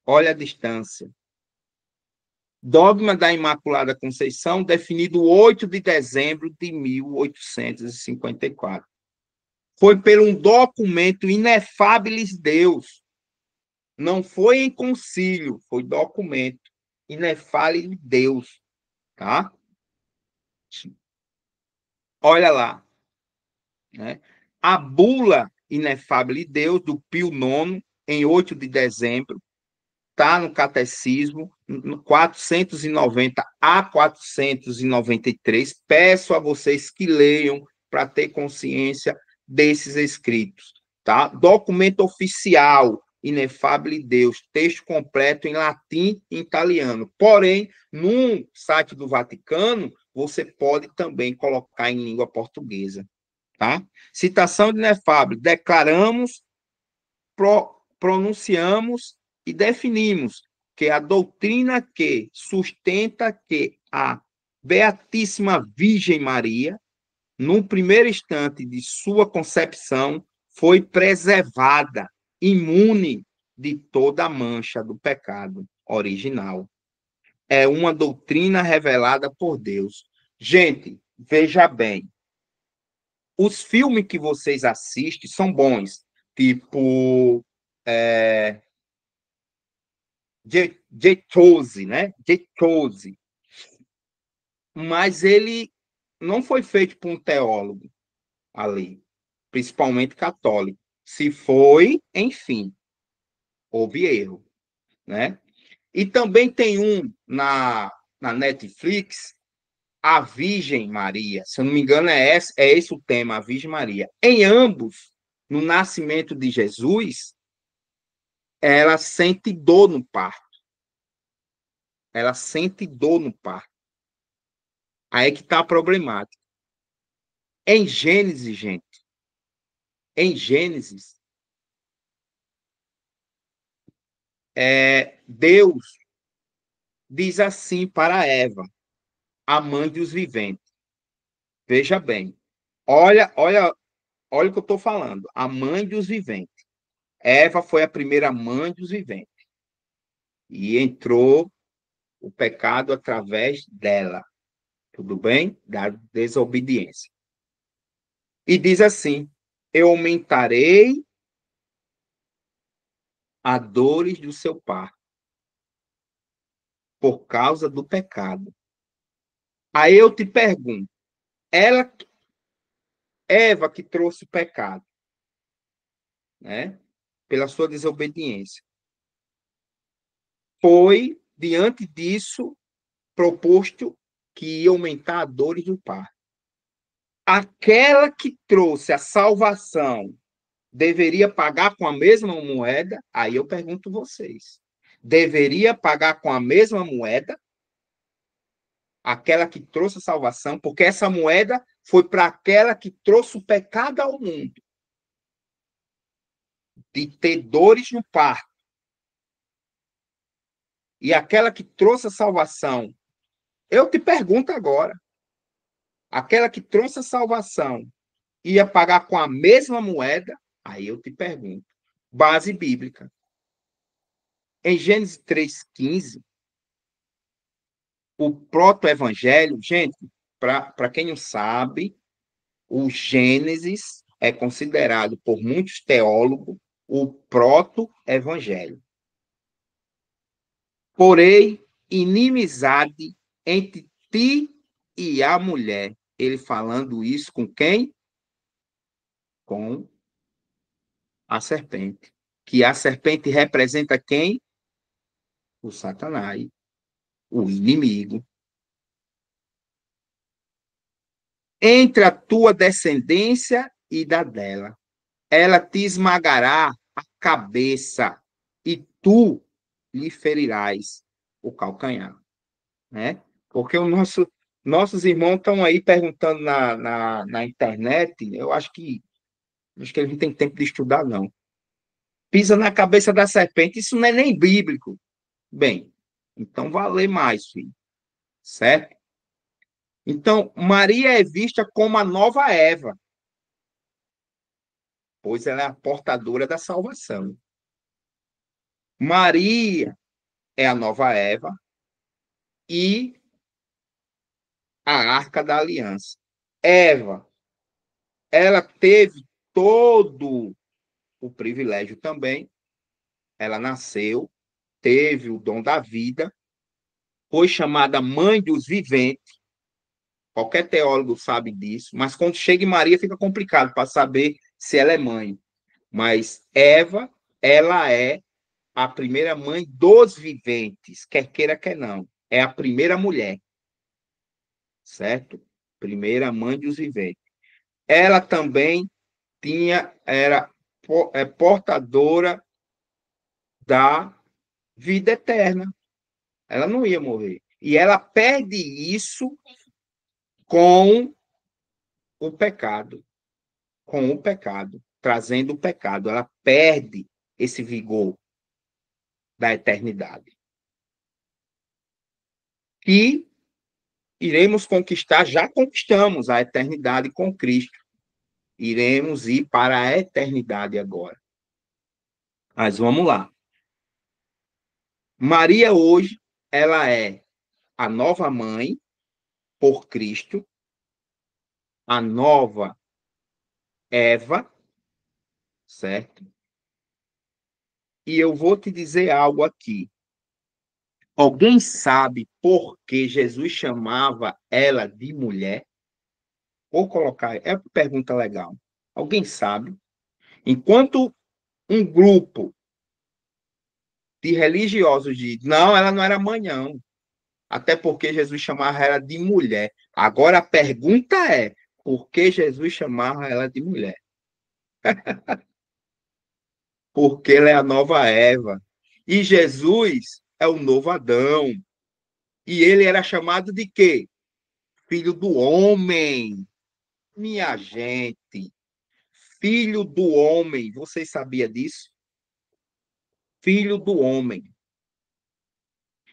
Olha a distância. Dogma da Imaculada Conceição, definido 8 de dezembro de 1854. Foi por um documento Inefabilis Deus. Não foi em concílio, foi documento Inefabilis Deus. Tá? Olha lá. Né? A bula Inefável Deus, do Pio IX, em 8 de dezembro, está no Catecismo, 490 a 493. Peço a vocês que leiam para ter consciência desses escritos. Tá? Documento oficial, Inefável Deus, texto completo em latim e italiano. Porém, no site do Vaticano, você pode também colocar em língua portuguesa. Tá? Citação de Inefável. Declaramos pronunciamos e definimos que a doutrina que sustenta que a Beatíssima Virgem Maria, no primeiro instante de sua concepção, foi preservada, imune de toda a mancha do pecado original. É uma doutrina revelada por Deus. Gente, veja bem, os filmes que vocês assistem são bons, tipo J-12, né? J-12. Mas ele não foi feito por um teólogo ali, principalmente católico. Se foi, enfim, houve erro, né? E também tem um na Netflix, a Virgem Maria. Se eu não me engano, é esse o tema, a Virgem Maria. Em ambos, no nascimento de Jesus, ela sente dor no parto. Ela sente dor no parto. Aí é que está a problemática. Em Gênesis, gente, em Gênesis, Deus diz assim para Eva, a mãe dos viventes. Veja bem, olha o que eu estou falando. A mãe dos viventes. Eva foi a primeira mãe dos viventes. E entrou o pecado através dela. Tudo bem? Da desobediência. E diz assim: eu aumentarei a dores do seu parto por causa do pecado. Aí eu te pergunto, ela, Eva que trouxe o pecado, né? Pela sua desobediência. Foi, diante disso, proposto que ia aumentar a dores do parto. Aquela que trouxe a salvação deveria pagar com a mesma moeda? Aí eu pergunto vocês. Deveria pagar com a mesma moeda? Aquela que trouxe a salvação, porque essa moeda foi para aquela que trouxe o pecado ao mundo. De ter dores no parto. E aquela que trouxe a salvação. Eu te pergunto agora. Aquela que trouxe a salvação ia pagar com a mesma moeda? Aí eu te pergunto. Base bíblica. Em Gênesis 3,15, o proto-evangelho, gente, para quem não sabe, o Gênesis é considerado por muitos teólogos o proto-evangelho. Porém, inimizade entre ti e a mulher. Ele falando isso com quem? Com a serpente. Que a serpente representa quem? O Satanás, o inimigo. Entre a tua descendência e da dela. Ela te esmagará a cabeça e tu lhe ferirás o calcanhar, né? Porque nossos irmãos estão aí perguntando na internet, eu acho que eles não têm tempo de estudar, não. Pisa na cabeça da serpente, isso não é nem bíblico. Bem, então vai ler mais, filho, certo? Então, Maria é vista como a nova Eva, pois ela é a portadora da salvação. Maria é a nova Eva e a Arca da Aliança. Eva, ela teve todo o privilégio também. Ela nasceu, teve o dom da vida, foi chamada mãe dos viventes. Qualquer teólogo sabe disso, mas quando chega em Maria fica complicado para saber se ela é mãe. Mas Eva, ela é a primeira mãe dos viventes, quer queira, quer não. É a primeira mulher, certo? Primeira mãe dos viventes. Ela também era portadora da vida eterna. Ela não ia morrer. E ela perde isso com o pecado. Com o pecado. Trazendo o pecado. Ela perde esse vigor da eternidade. E iremos conquistar, já conquistamos a eternidade com Cristo. Iremos ir para a eternidade agora. Mas vamos lá. Maria hoje, ela é a nova mãe por Cristo, a nova Eva, certo? E eu vou te dizer algo aqui. Alguém sabe por que Jesus chamava ela de mulher? Vou colocar, é uma pergunta legal. Alguém sabe? Enquanto um grupo de religiosos diz, não, ela não era mãe, não. Até porque Jesus chamava ela de mulher. Agora a pergunta é, por que Jesus chamava ela de mulher? Porque ela é a nova Eva. E Jesus é o novo Adão. E ele era chamado de quê? Filho do homem. Minha gente, filho do homem. Você sabia disso? Filho do homem.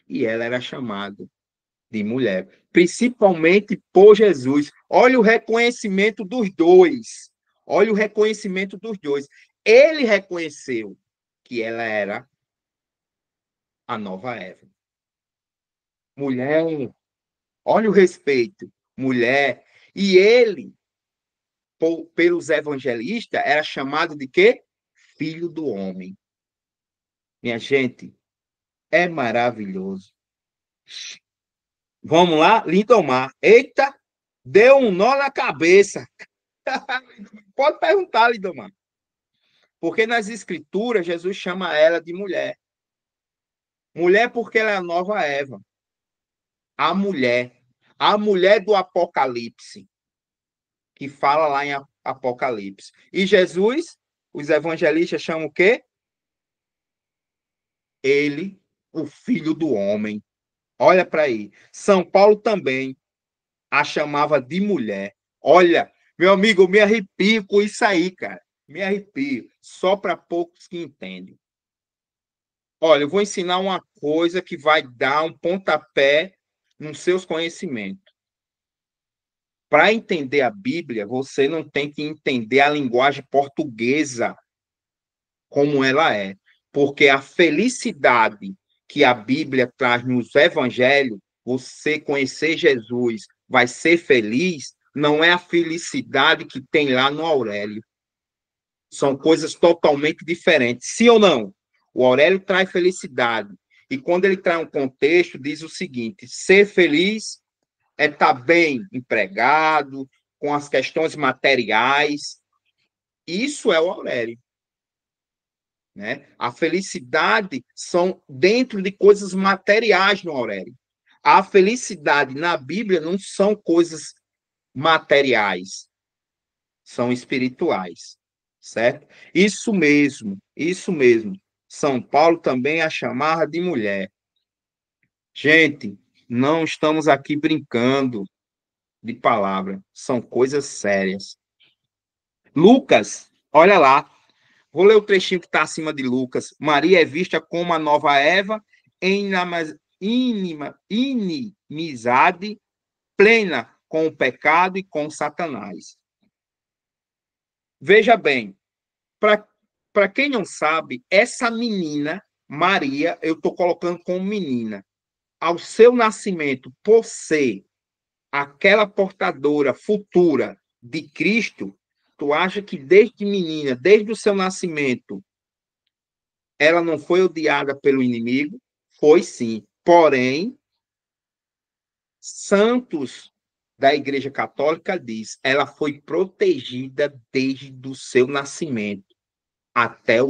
E ela era chamada de mulher, principalmente por Jesus. Olha o reconhecimento dos dois. Olha o reconhecimento dos dois. Ele reconheceu que ela era a nova Eva. Mulher, olha o respeito. Mulher. E ele, pelos evangelistas, era chamado de quê? Filho do homem. Minha gente, é maravilhoso. Vamos lá, Lindomar. Eita, deu um nó na cabeça. Pode perguntar, Lindomar. Porque nas escrituras, Jesus chama ela de mulher. Mulher porque ela é a nova Eva. A mulher. A mulher do Apocalipse. Que fala lá em Apocalipse. E Jesus, os evangelistas chamam o quê? Ele, o filho do homem. Olha para aí. São Paulo também a chamava de mulher. Olha, meu amigo, eu me arrepio com isso aí, cara. Me arrepio. Só para poucos que entendem. Olha, eu vou ensinar uma coisa que vai dar um pontapé nos seus conhecimentos. Para entender a Bíblia, você não tem que entender a linguagem portuguesa como ela é. Porque a felicidade que a Bíblia traz nos evangelhos, você conhecer Jesus, vai ser feliz, não é a felicidade que tem lá no Aurélio. São coisas totalmente diferentes. Sim ou não? O Aurélio traz felicidade. E quando ele traz um contexto, diz o seguinte: ser feliz é estar bem empregado, com as questões materiais. Isso é o Aurélio. Né? A felicidade são dentro de coisas materiais no Aurélio. A felicidade na Bíblia não são coisas materiais, são espirituais, certo? Isso mesmo, isso mesmo. São Paulo também a chamava de mulher. Gente, não estamos aqui brincando de palavra, são coisas sérias. Lucas, olha lá, vou ler o trechinho que está acima de Lucas. Maria é vista como a nova Eva em inimizade plena com o pecado e com Satanás. Veja bem, para quem não sabe, essa menina, Maria, eu estou colocando como menina, ao seu nascimento, por ser aquela portadora futura de Cristo, tu acha que desde menina, desde o seu nascimento, ela não foi odiada pelo inimigo? Foi sim. Porém, santos da Igreja Católica diz, ela foi protegida desde o seu nascimento até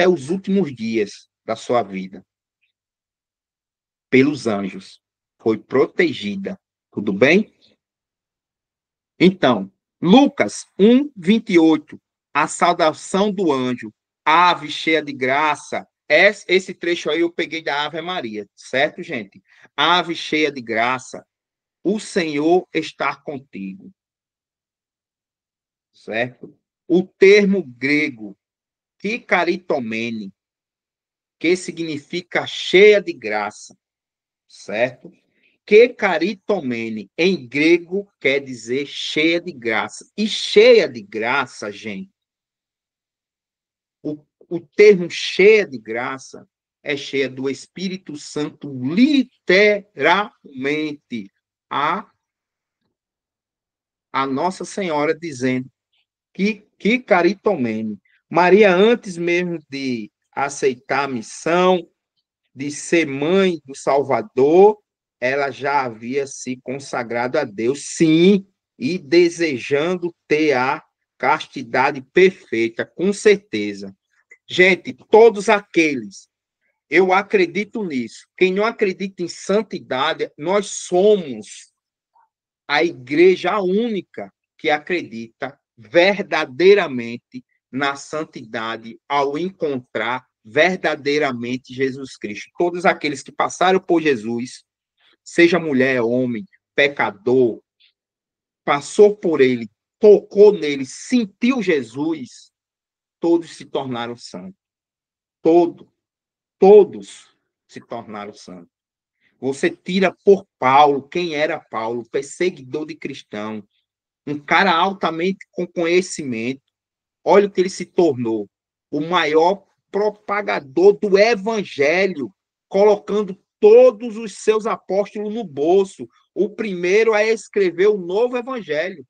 os últimos dias da sua vida pelos anjos. Foi protegida. Tudo bem? Então, Lucas 1:28, a saudação do anjo, ave cheia de graça. Esse trecho aí eu peguei da Ave Maria, certo, gente? Ave cheia de graça, o Senhor está contigo, certo? O termo grego que caritomene, que significa cheia de graça, certo? Que caritomene, em grego, quer dizer cheia de graça. E cheia de graça, gente, o termo cheia de graça é cheia do Espírito Santo, literalmente. A Nossa Senhora dizendo que caritomene. Maria, antes mesmo de aceitar a missão, de ser mãe do Salvador, ela já havia se consagrado a Deus, sim, e desejando ter a castidade perfeita, com certeza. Gente, todos aqueles, eu acredito nisso. Quem não acredita em santidade, nós somos a igreja única que acredita verdadeiramente na santidade ao encontrar verdadeiramente Jesus Cristo. Todos aqueles que passaram por Jesus, seja mulher, homem, pecador, passou por ele, tocou nele, sentiu Jesus, todos se tornaram santos. Todos se tornaram santos. Você tira por Paulo, quem era Paulo, perseguidor de cristão, um cara altamente com conhecimento. Olha o que ele se tornou, o maior propagador do evangelho, colocando todos os seus apóstolos no bolso. O primeiro a escrever o novo evangelho.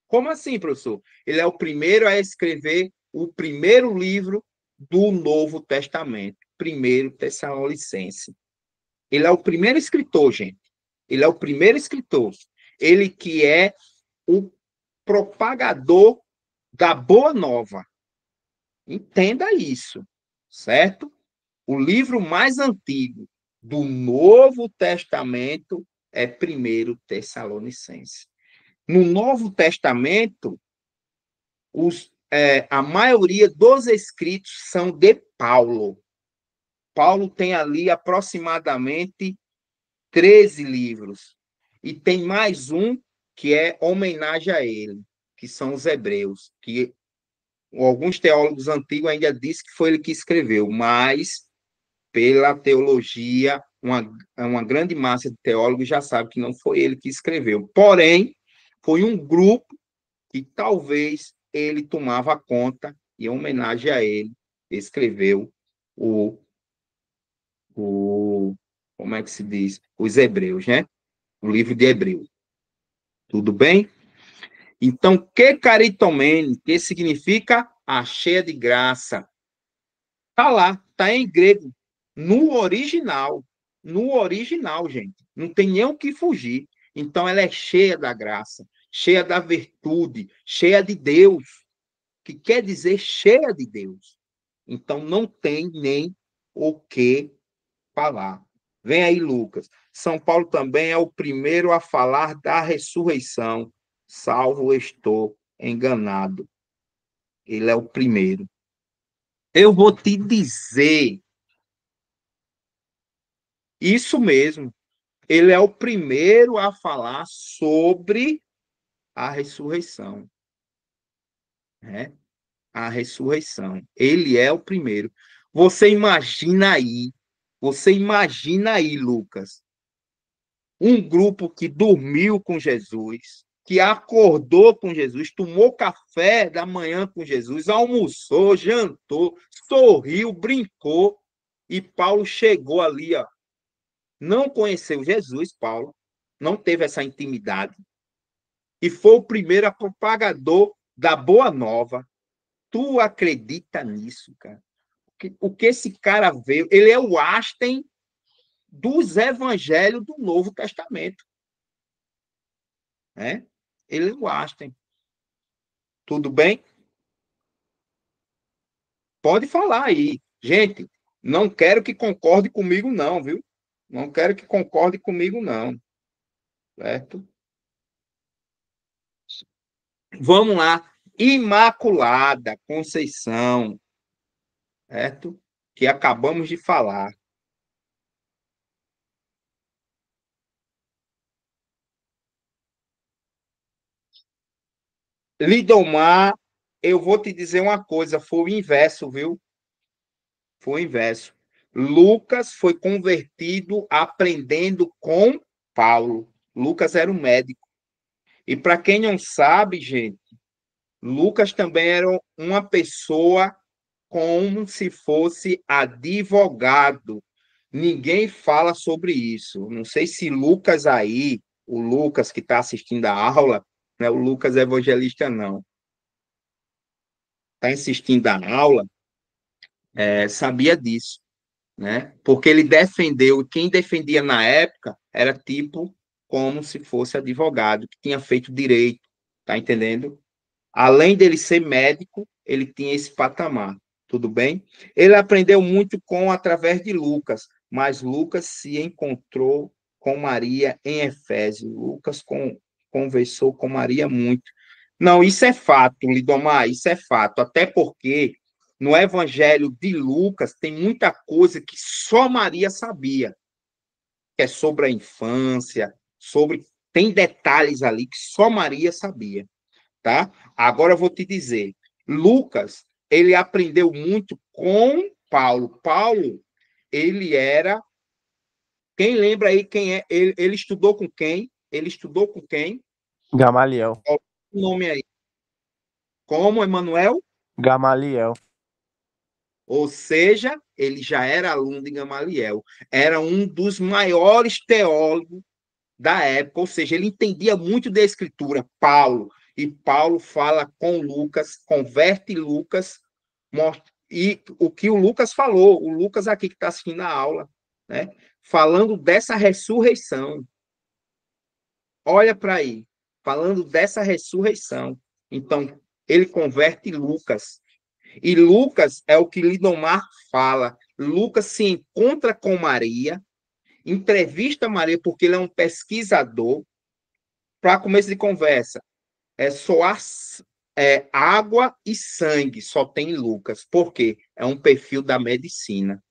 Como assim, professor? Ele é o primeiro a escrever o primeiro livro do Novo Testamento, primeiro Tessalonicense. Ele é o primeiro escritor, gente. Ele é o primeiro escritor. Ele que é o propagador da Boa Nova. Entenda isso, certo? O livro mais antigo do Novo Testamento é primeiro Tessalonicense. No Novo Testamento, a maioria dos escritos são de Paulo. Paulo tem ali aproximadamente 13 livros. E tem mais um que é homenagem a ele, que são os Hebreus, que alguns teólogos antigos ainda dizem que foi ele que escreveu, mas pela teologia, uma grande massa de teólogos já sabe que não foi ele que escreveu. Porém, foi um grupo que talvez ele tomava conta e, em homenagem a ele, escreveu o como é que se diz? Os Hebreus, né? O livro de Hebreus. Tudo bem? Então, que caritomene, que significa a cheia de graça. Tá lá, tá em grego, no original, gente. Não tem nem o que fugir. Então, ela é cheia da graça, cheia da virtude, cheia de Deus, que quer dizer cheia de Deus. Então, não tem nem o que falar. Vem aí, Lucas. São Paulo também é o primeiro a falar da ressurreição. Salvo estou enganado. Ele é o primeiro. Eu vou te dizer isso mesmo. Ele é o primeiro a falar sobre a ressurreição, né? A ressurreição. Ele é o primeiro. Você imagina aí, Lucas, um grupo que dormiu com Jesus, que acordou com Jesus, tomou café da manhã com Jesus, almoçou, jantou, sorriu, brincou, e Paulo chegou ali, ó, não conheceu Jesus, Paulo, não teve essa intimidade, e foi o primeiro propagador da Boa Nova. Tu acredita nisso, cara? O que esse cara veio? Ele é o Einstein dos evangelhos do Novo Testamento, né? Ele é o Einstein. Tudo bem? Pode falar aí. Gente, não quero que concorde comigo, não, viu? Não quero que concorde comigo, não. Certo? Vamos lá. Imaculada Conceição, certo? Que acabamos de falar. Lidomar eu vou te dizer uma coisa, foi o inverso, viu? Foi o inverso. Lucas foi convertido aprendendo com Paulo. Lucas era um médico. E para quem não sabe, gente, Lucas também era uma pessoa como se fosse advogado. Ninguém fala sobre isso. Não sei se Lucas aí, o Lucas que está assistindo a aula, não é o Lucas evangelista, não. Está assistindo a aula, sabia disso, né? Porque ele defendeu, quem defendia na época era tipo como se fosse advogado, que tinha feito direito, tá entendendo? Além dele ser médico, ele tinha esse patamar, tudo bem? Ele aprendeu muito através de Lucas, mas Lucas se encontrou com Maria em Efésio. Lucas conversou com Maria muito. Não, isso é fato, Lidomar, isso é fato, até porque no Evangelho de Lucas tem muita coisa que só Maria sabia, que é sobre a infância, tem detalhes ali que só Maria sabia, tá? Agora eu vou te dizer, Lucas, ele aprendeu muito com Paulo. Paulo, ele era, quem lembra aí quem é? Ele estudou com quem? Ele estudou com quem? Gamaliel. Qual o nome aí? Como Emanuel? Gamaliel. Ou seja, ele já era aluno de Gamaliel. Era um dos maiores teólogos da época, ou seja, ele entendia muito da escritura, Paulo. E Paulo fala com Lucas, converte Lucas, e o que o Lucas falou, o Lucas aqui que está assistindo a aula, né? Falando dessa ressurreição. Olha para aí, falando dessa ressurreição. Então, ele converte Lucas. E Lucas é o que Lidomar fala. Lucas se encontra com Maria, entrevista Maria, porque ele é um pesquisador. Para começo de conversa, só água e sangue, só tem Lucas. Por quê? É um perfil da medicina.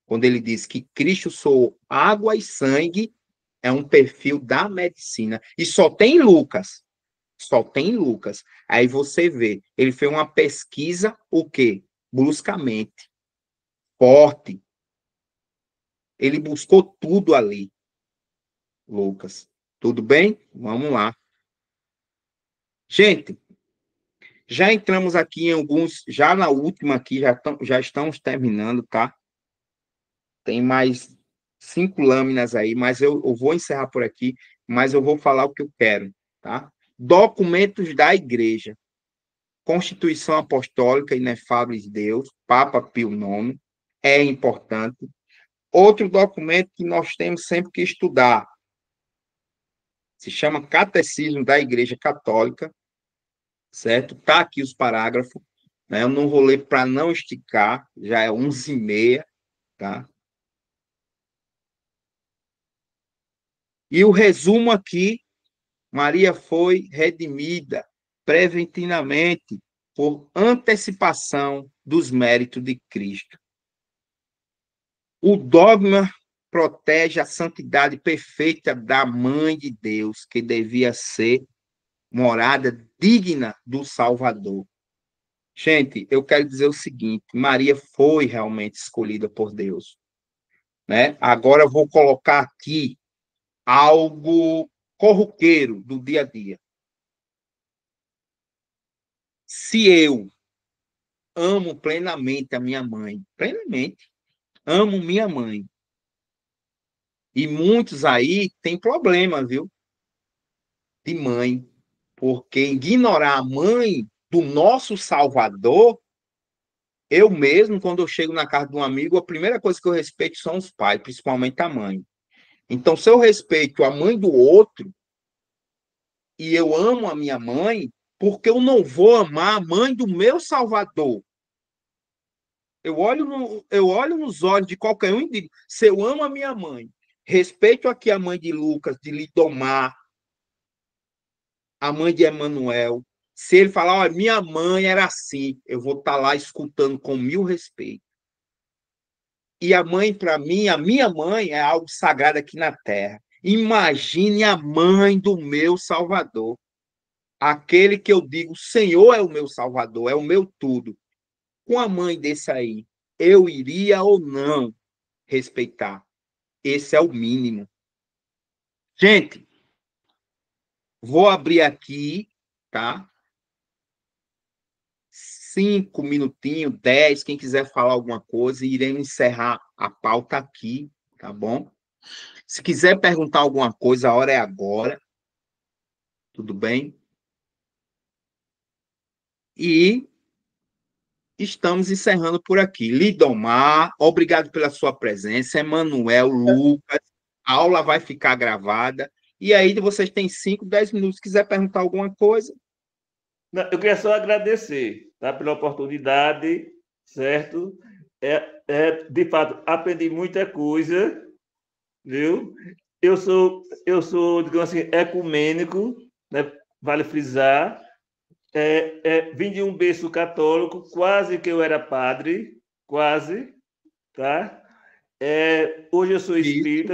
Quando ele diz que Cristo sou água e sangue, é um perfil da medicina. E só tem Lucas. Só tem Lucas. Aí você vê, ele fez uma pesquisa, o quê? Bruscamente, forte. Ele buscou tudo ali, Lucas. Tudo bem? Vamos lá. Gente, já entramos aqui em alguns, já na última aqui, já estamos terminando, tá? Tem mais 5 lâminas aí, mas eu vou encerrar por aqui, mas eu vou falar o que eu quero, tá? Documentos da Igreja. Constituição Apostólica Inefável de Deus, Papa Pio IX, é importante. Outro documento que nós temos sempre que estudar, se chama Catecismo da Igreja Católica, certo? Tá aqui os parágrafos, né? Eu não vou ler para não esticar, já é 11h30, tá? E o resumo aqui, Maria foi redimida preventivamente por antecipação dos méritos de Cristo. O dogma protege a santidade perfeita da Mãe de Deus, que devia ser morada digna do Salvador. Gente, eu quero dizer o seguinte, Maria foi realmente escolhida por Deus, né? Agora eu vou colocar aqui algo corriqueiro do dia a dia. Se eu amo plenamente a minha mãe, plenamente, amo minha mãe, e muitos aí têm problema, viu? De mãe, porque ignorar a mãe do nosso Salvador, eu mesmo, quando eu chego na casa de um amigo, a primeira coisa que eu respeito são os pais, principalmente a mãe. Então, se eu respeito a mãe do outro e eu amo a minha mãe, porque eu não vou amar a mãe do meu Salvador? Eu olho nos olhos de qualquer um e digo, se eu amo a minha mãe, respeito aqui a mãe de Lucas, de Lidomar, a mãe de Emanuel, se ele falar, olha, minha mãe era assim, eu vou estar lá escutando com mil respeito. E a mãe, para mim, a minha mãe é algo sagrado aqui na terra. Imagine a mãe do meu Salvador. aquele que eu digo, Senhor é o meu Salvador, é o meu tudo, com a mãe desse aí, eu iria ou não respeitar? Esse é o mínimo. Gente, vou abrir aqui, tá? 5 minutinhos, 10, quem quiser falar alguma coisa, iremos encerrar a pauta aqui, tá bom? Se quiser perguntar alguma coisa, a hora é agora, tudo bem? E estamos encerrando por aqui. Lidomar, obrigado pela sua presença. Emanuel, Lucas, a aula vai ficar gravada. E aí vocês têm 5, 10 minutos. Se quiser perguntar alguma coisa. Não, eu queria só agradecer, tá, pela oportunidade, certo? De fato, aprendi muita coisa, viu? Eu sou, digamos assim, ecumênico, né? Vale frisar. Vim de um berço católico, quase que eu era padre, quase, tá? Hoje eu sou espírita,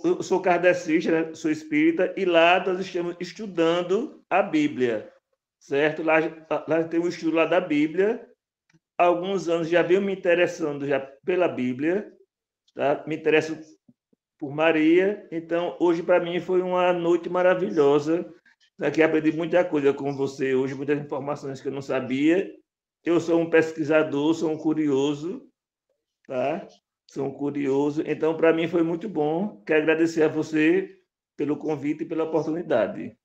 eu sou kardecista, né? Sou espírita, e lá nós estamos estudando a Bíblia, certo? Lá tem um estudo lá da Bíblia. Há alguns anos já venho me interessando já pela Bíblia, tá? Me interesso por Maria. Então, hoje para mim foi uma noite maravilhosa, né? Que aprendi muita coisa com você hoje, muitas informações que eu não sabia. Eu sou um pesquisador, sou um curioso, tá? Sou um curioso. Então, para mim foi muito bom. Quero agradecer a você pelo convite e pela oportunidade.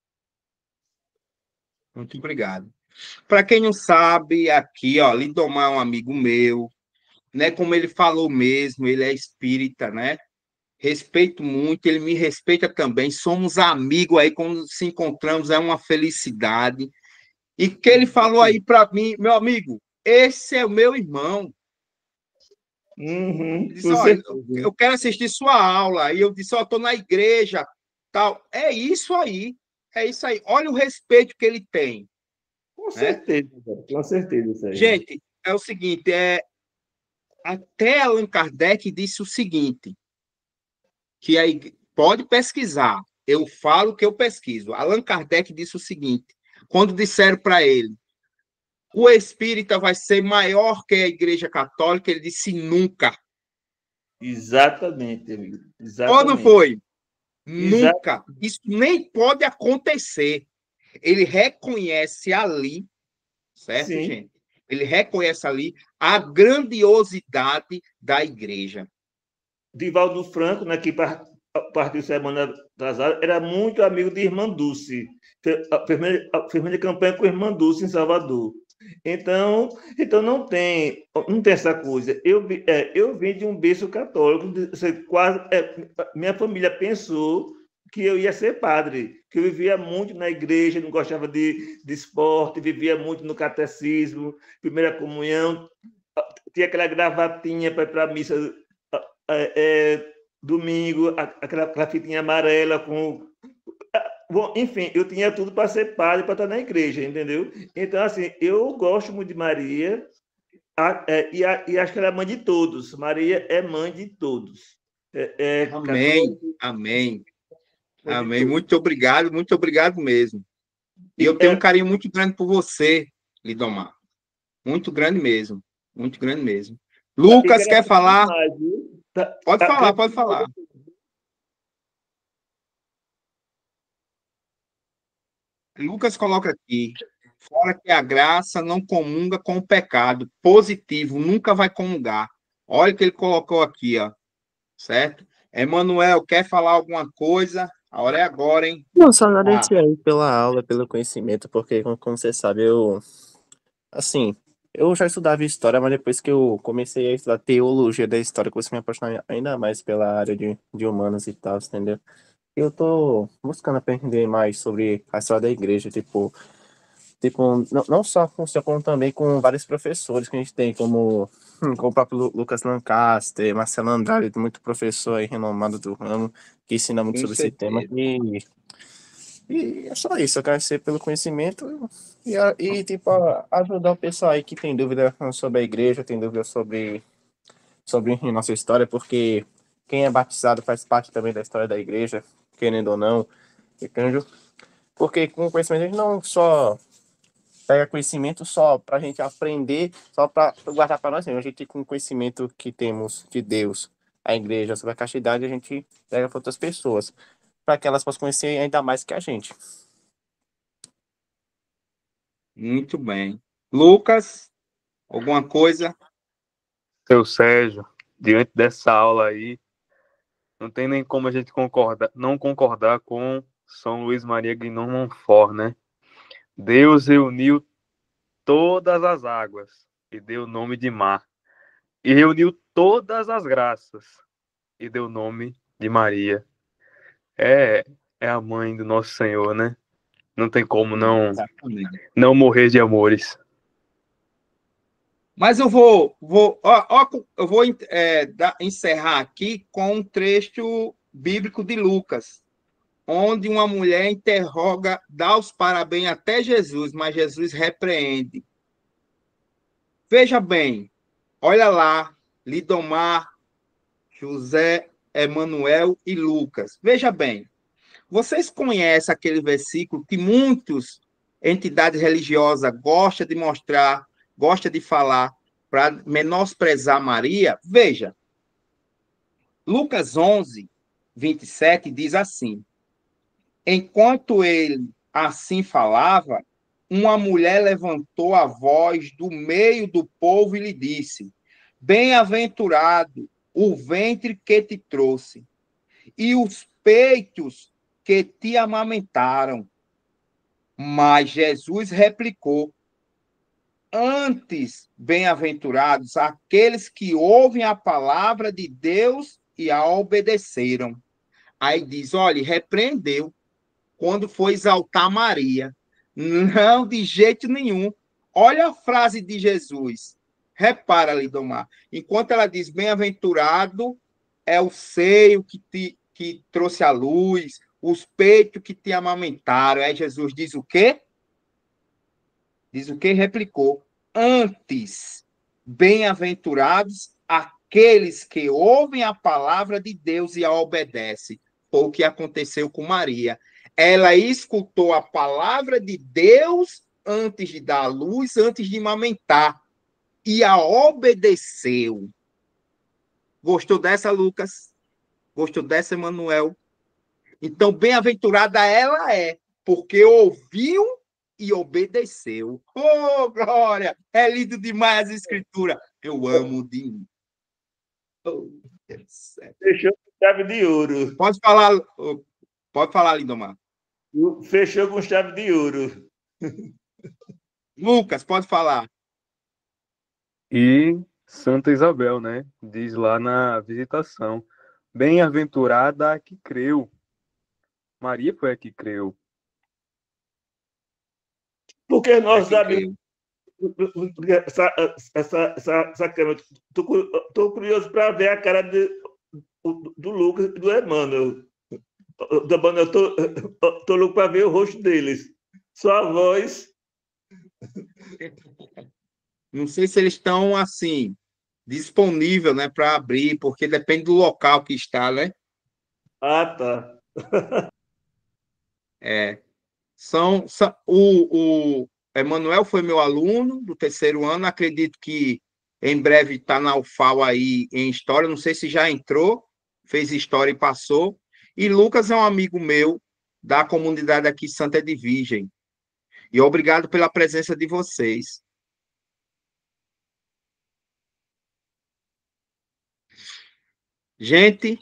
Muito obrigado. Para quem não sabe, aqui, ó, Lidomar é um amigo meu, né? Como ele falou mesmo, ele é espírita, né? Respeito muito, ele me respeita também. Somos amigos aí, quando se encontramos, é uma felicidade. E que ele falou aí para mim, meu amigo, esse é o meu irmão. Uhum, Ele disse, com ó, certeza. eu quero assistir sua aula. E eu disse, ó, estou na igreja, tal. É isso aí. É isso aí. Olha o respeito que ele tem, Com né? certeza, cara, com certeza isso aí. Gente, é o seguinte, até Allan Kardec disse o seguinte, que aí pode pesquisar. Eu falo que eu pesquiso. Allan Kardec disse o seguinte, quando disseram para ele, o espírita vai ser maior que a Igreja Católica, ele disse nunca. Exatamente, amigo. Ou não Exatamente. foi? Exa Nunca. Isso nem pode acontecer. Ele reconhece ali, certo, Sim. gente? Ele reconhece ali a grandiosidade da igreja. Divaldo Franco, né, que partiu semana atrasada, era muito amigo de Irmã Dulce. Fez muita campanha com a Irmã Dulce em Salvador. Então não tem essa coisa. Eu vim de um berço católico, minha família pensou que eu ia ser padre, que eu vivia muito na igreja, não gostava de esporte, vivia muito no catecismo, primeira comunhão, tinha aquela gravatinha para ir para a missa domingo, aquela fitinha amarela com. Bom, enfim, eu tinha tudo para ser padre, para estar na igreja, entendeu? Então, assim, eu gosto muito de Maria e acho que ela é mãe de todos. Maria é mãe de todos. Amém, Católica, amém, mãe de amém. todos. Muito obrigado mesmo. E E eu tenho um carinho muito grande por você, Lidomar. Muito grande mesmo. Muito grande mesmo. Lucas, quero quer aprender falar? mais, viu? Pode falar, Quero pode aprender mais. falar. Lucas coloca aqui, fora que a graça não comunga com o pecado. Positivo, nunca vai comungar. Olha o que ele colocou aqui, ó. Certo? Emanuel, quer falar alguma coisa? A hora é agora, hein? Não, só Ah, agradecer aí pela aula, pelo conhecimento, porque, como você sabe, assim, eu já estudava história, mas depois que eu comecei a estudar teologia da história, eu comecei a me apaixonar ainda mais pela área de humanas e tal, entendeu? Eu tô buscando aprender mais sobre a história da igreja, tipo, não só com o seu, como também com vários professores que a gente tem, como o próprio Lucas Lancaster, Marcelo Andrade, tem muito professor aí renomado do ramo, que ensina muito com sobre esse tema. certeza. E é só isso, agradecer pelo conhecimento tipo, ajudar o pessoal aí que tem dúvida sobre a igreja, tem dúvida sobre a nossa história, porque quem é batizado faz parte também da história da igreja, querendo ou não, entende? Porque com o conhecimento a gente não só pega conhecimento só para a gente aprender, só para guardar para nós mesmos. A gente, com o conhecimento que temos de Deus, a igreja, sobre a castidade, a gente pega para outras pessoas, para que elas possam conhecer ainda mais que a gente. Muito bem. Lucas, alguma coisa? Seu Sérgio, diante dessa aula aí, não tem nem como a gente não concordar com São Luís Maria Grignon Montfort, né? Deus reuniu todas as águas e deu o nome de mar, e reuniu todas as graças e deu o nome de Maria. É, é a mãe do nosso Senhor, né? Não tem como Exatamente. não morrer de amores. Mas eu vou encerrar aqui com um trecho bíblico de Lucas, onde uma mulher interroga, dá os parabéns até Jesus, mas Jesus repreende. Veja bem, olha lá, Lidomar, José, Emanuel e Lucas. Veja bem, vocês conhecem aquele versículo que muitas entidades religiosas gostam de mostrar, gostam de falar para menosprezar Maria? Veja, Lucas 11, 27 diz assim: enquanto ele assim falava, uma mulher levantou a voz do meio do povo e lhe disse: bem-aventurado o ventre que te trouxe e os peitos que te amamentaram. Mas Jesus replicou: antes, bem-aventurados aqueles que ouvem a palavra de Deus e a obedeceram. Aí diz: olha, repreendeu quando foi exaltar Maria. Não, de jeito nenhum. Olha a frase de Jesus. Repara, Lidomar. Enquanto ela diz: bem-aventurado é o seio que trouxe a luz, os peitos que te amamentaram. Aí Jesus diz o quê? Diz o quê? Replicou: antes, bem-aventurados aqueles que ouvem a palavra de Deus e a obedecem. Foi o que aconteceu com Maria. Ela escutou a palavra de Deus antes de dar a luz, antes de amamentar, e a obedeceu. Gostou dessa, Lucas? Gostou dessa, Emanuel? Então, bem-aventurada ela é, porque ouviu e obedeceu. Oh, glória! É lindo demais a escritura. Eu amo de. Oh, Fechou com chave de ouro. Pode falar, Lindomar. Fechou com chave de ouro. Lucas, pode falar. E Santa Isabel, né? Diz lá na visitação: bem-aventurada a que creu. Maria foi a que creu. Porque nós Aqui, amigos. Essa câmera. Estou curioso para ver a cara do Lucas e do Emmanuel. Estou louco para ver o rosto deles. Só a voz. não sei se eles estão assim disponível, né, para abrir, porque depende do local que está, né? Ah, tá. É, o Emanuel foi meu aluno do terceiro ano, acredito que em breve está na UFAL aí em História, não sei se já entrou, fez História e passou. E Lucas é um amigo meu da comunidade aqui Santa de Virgem. E obrigado pela presença de vocês. Gente,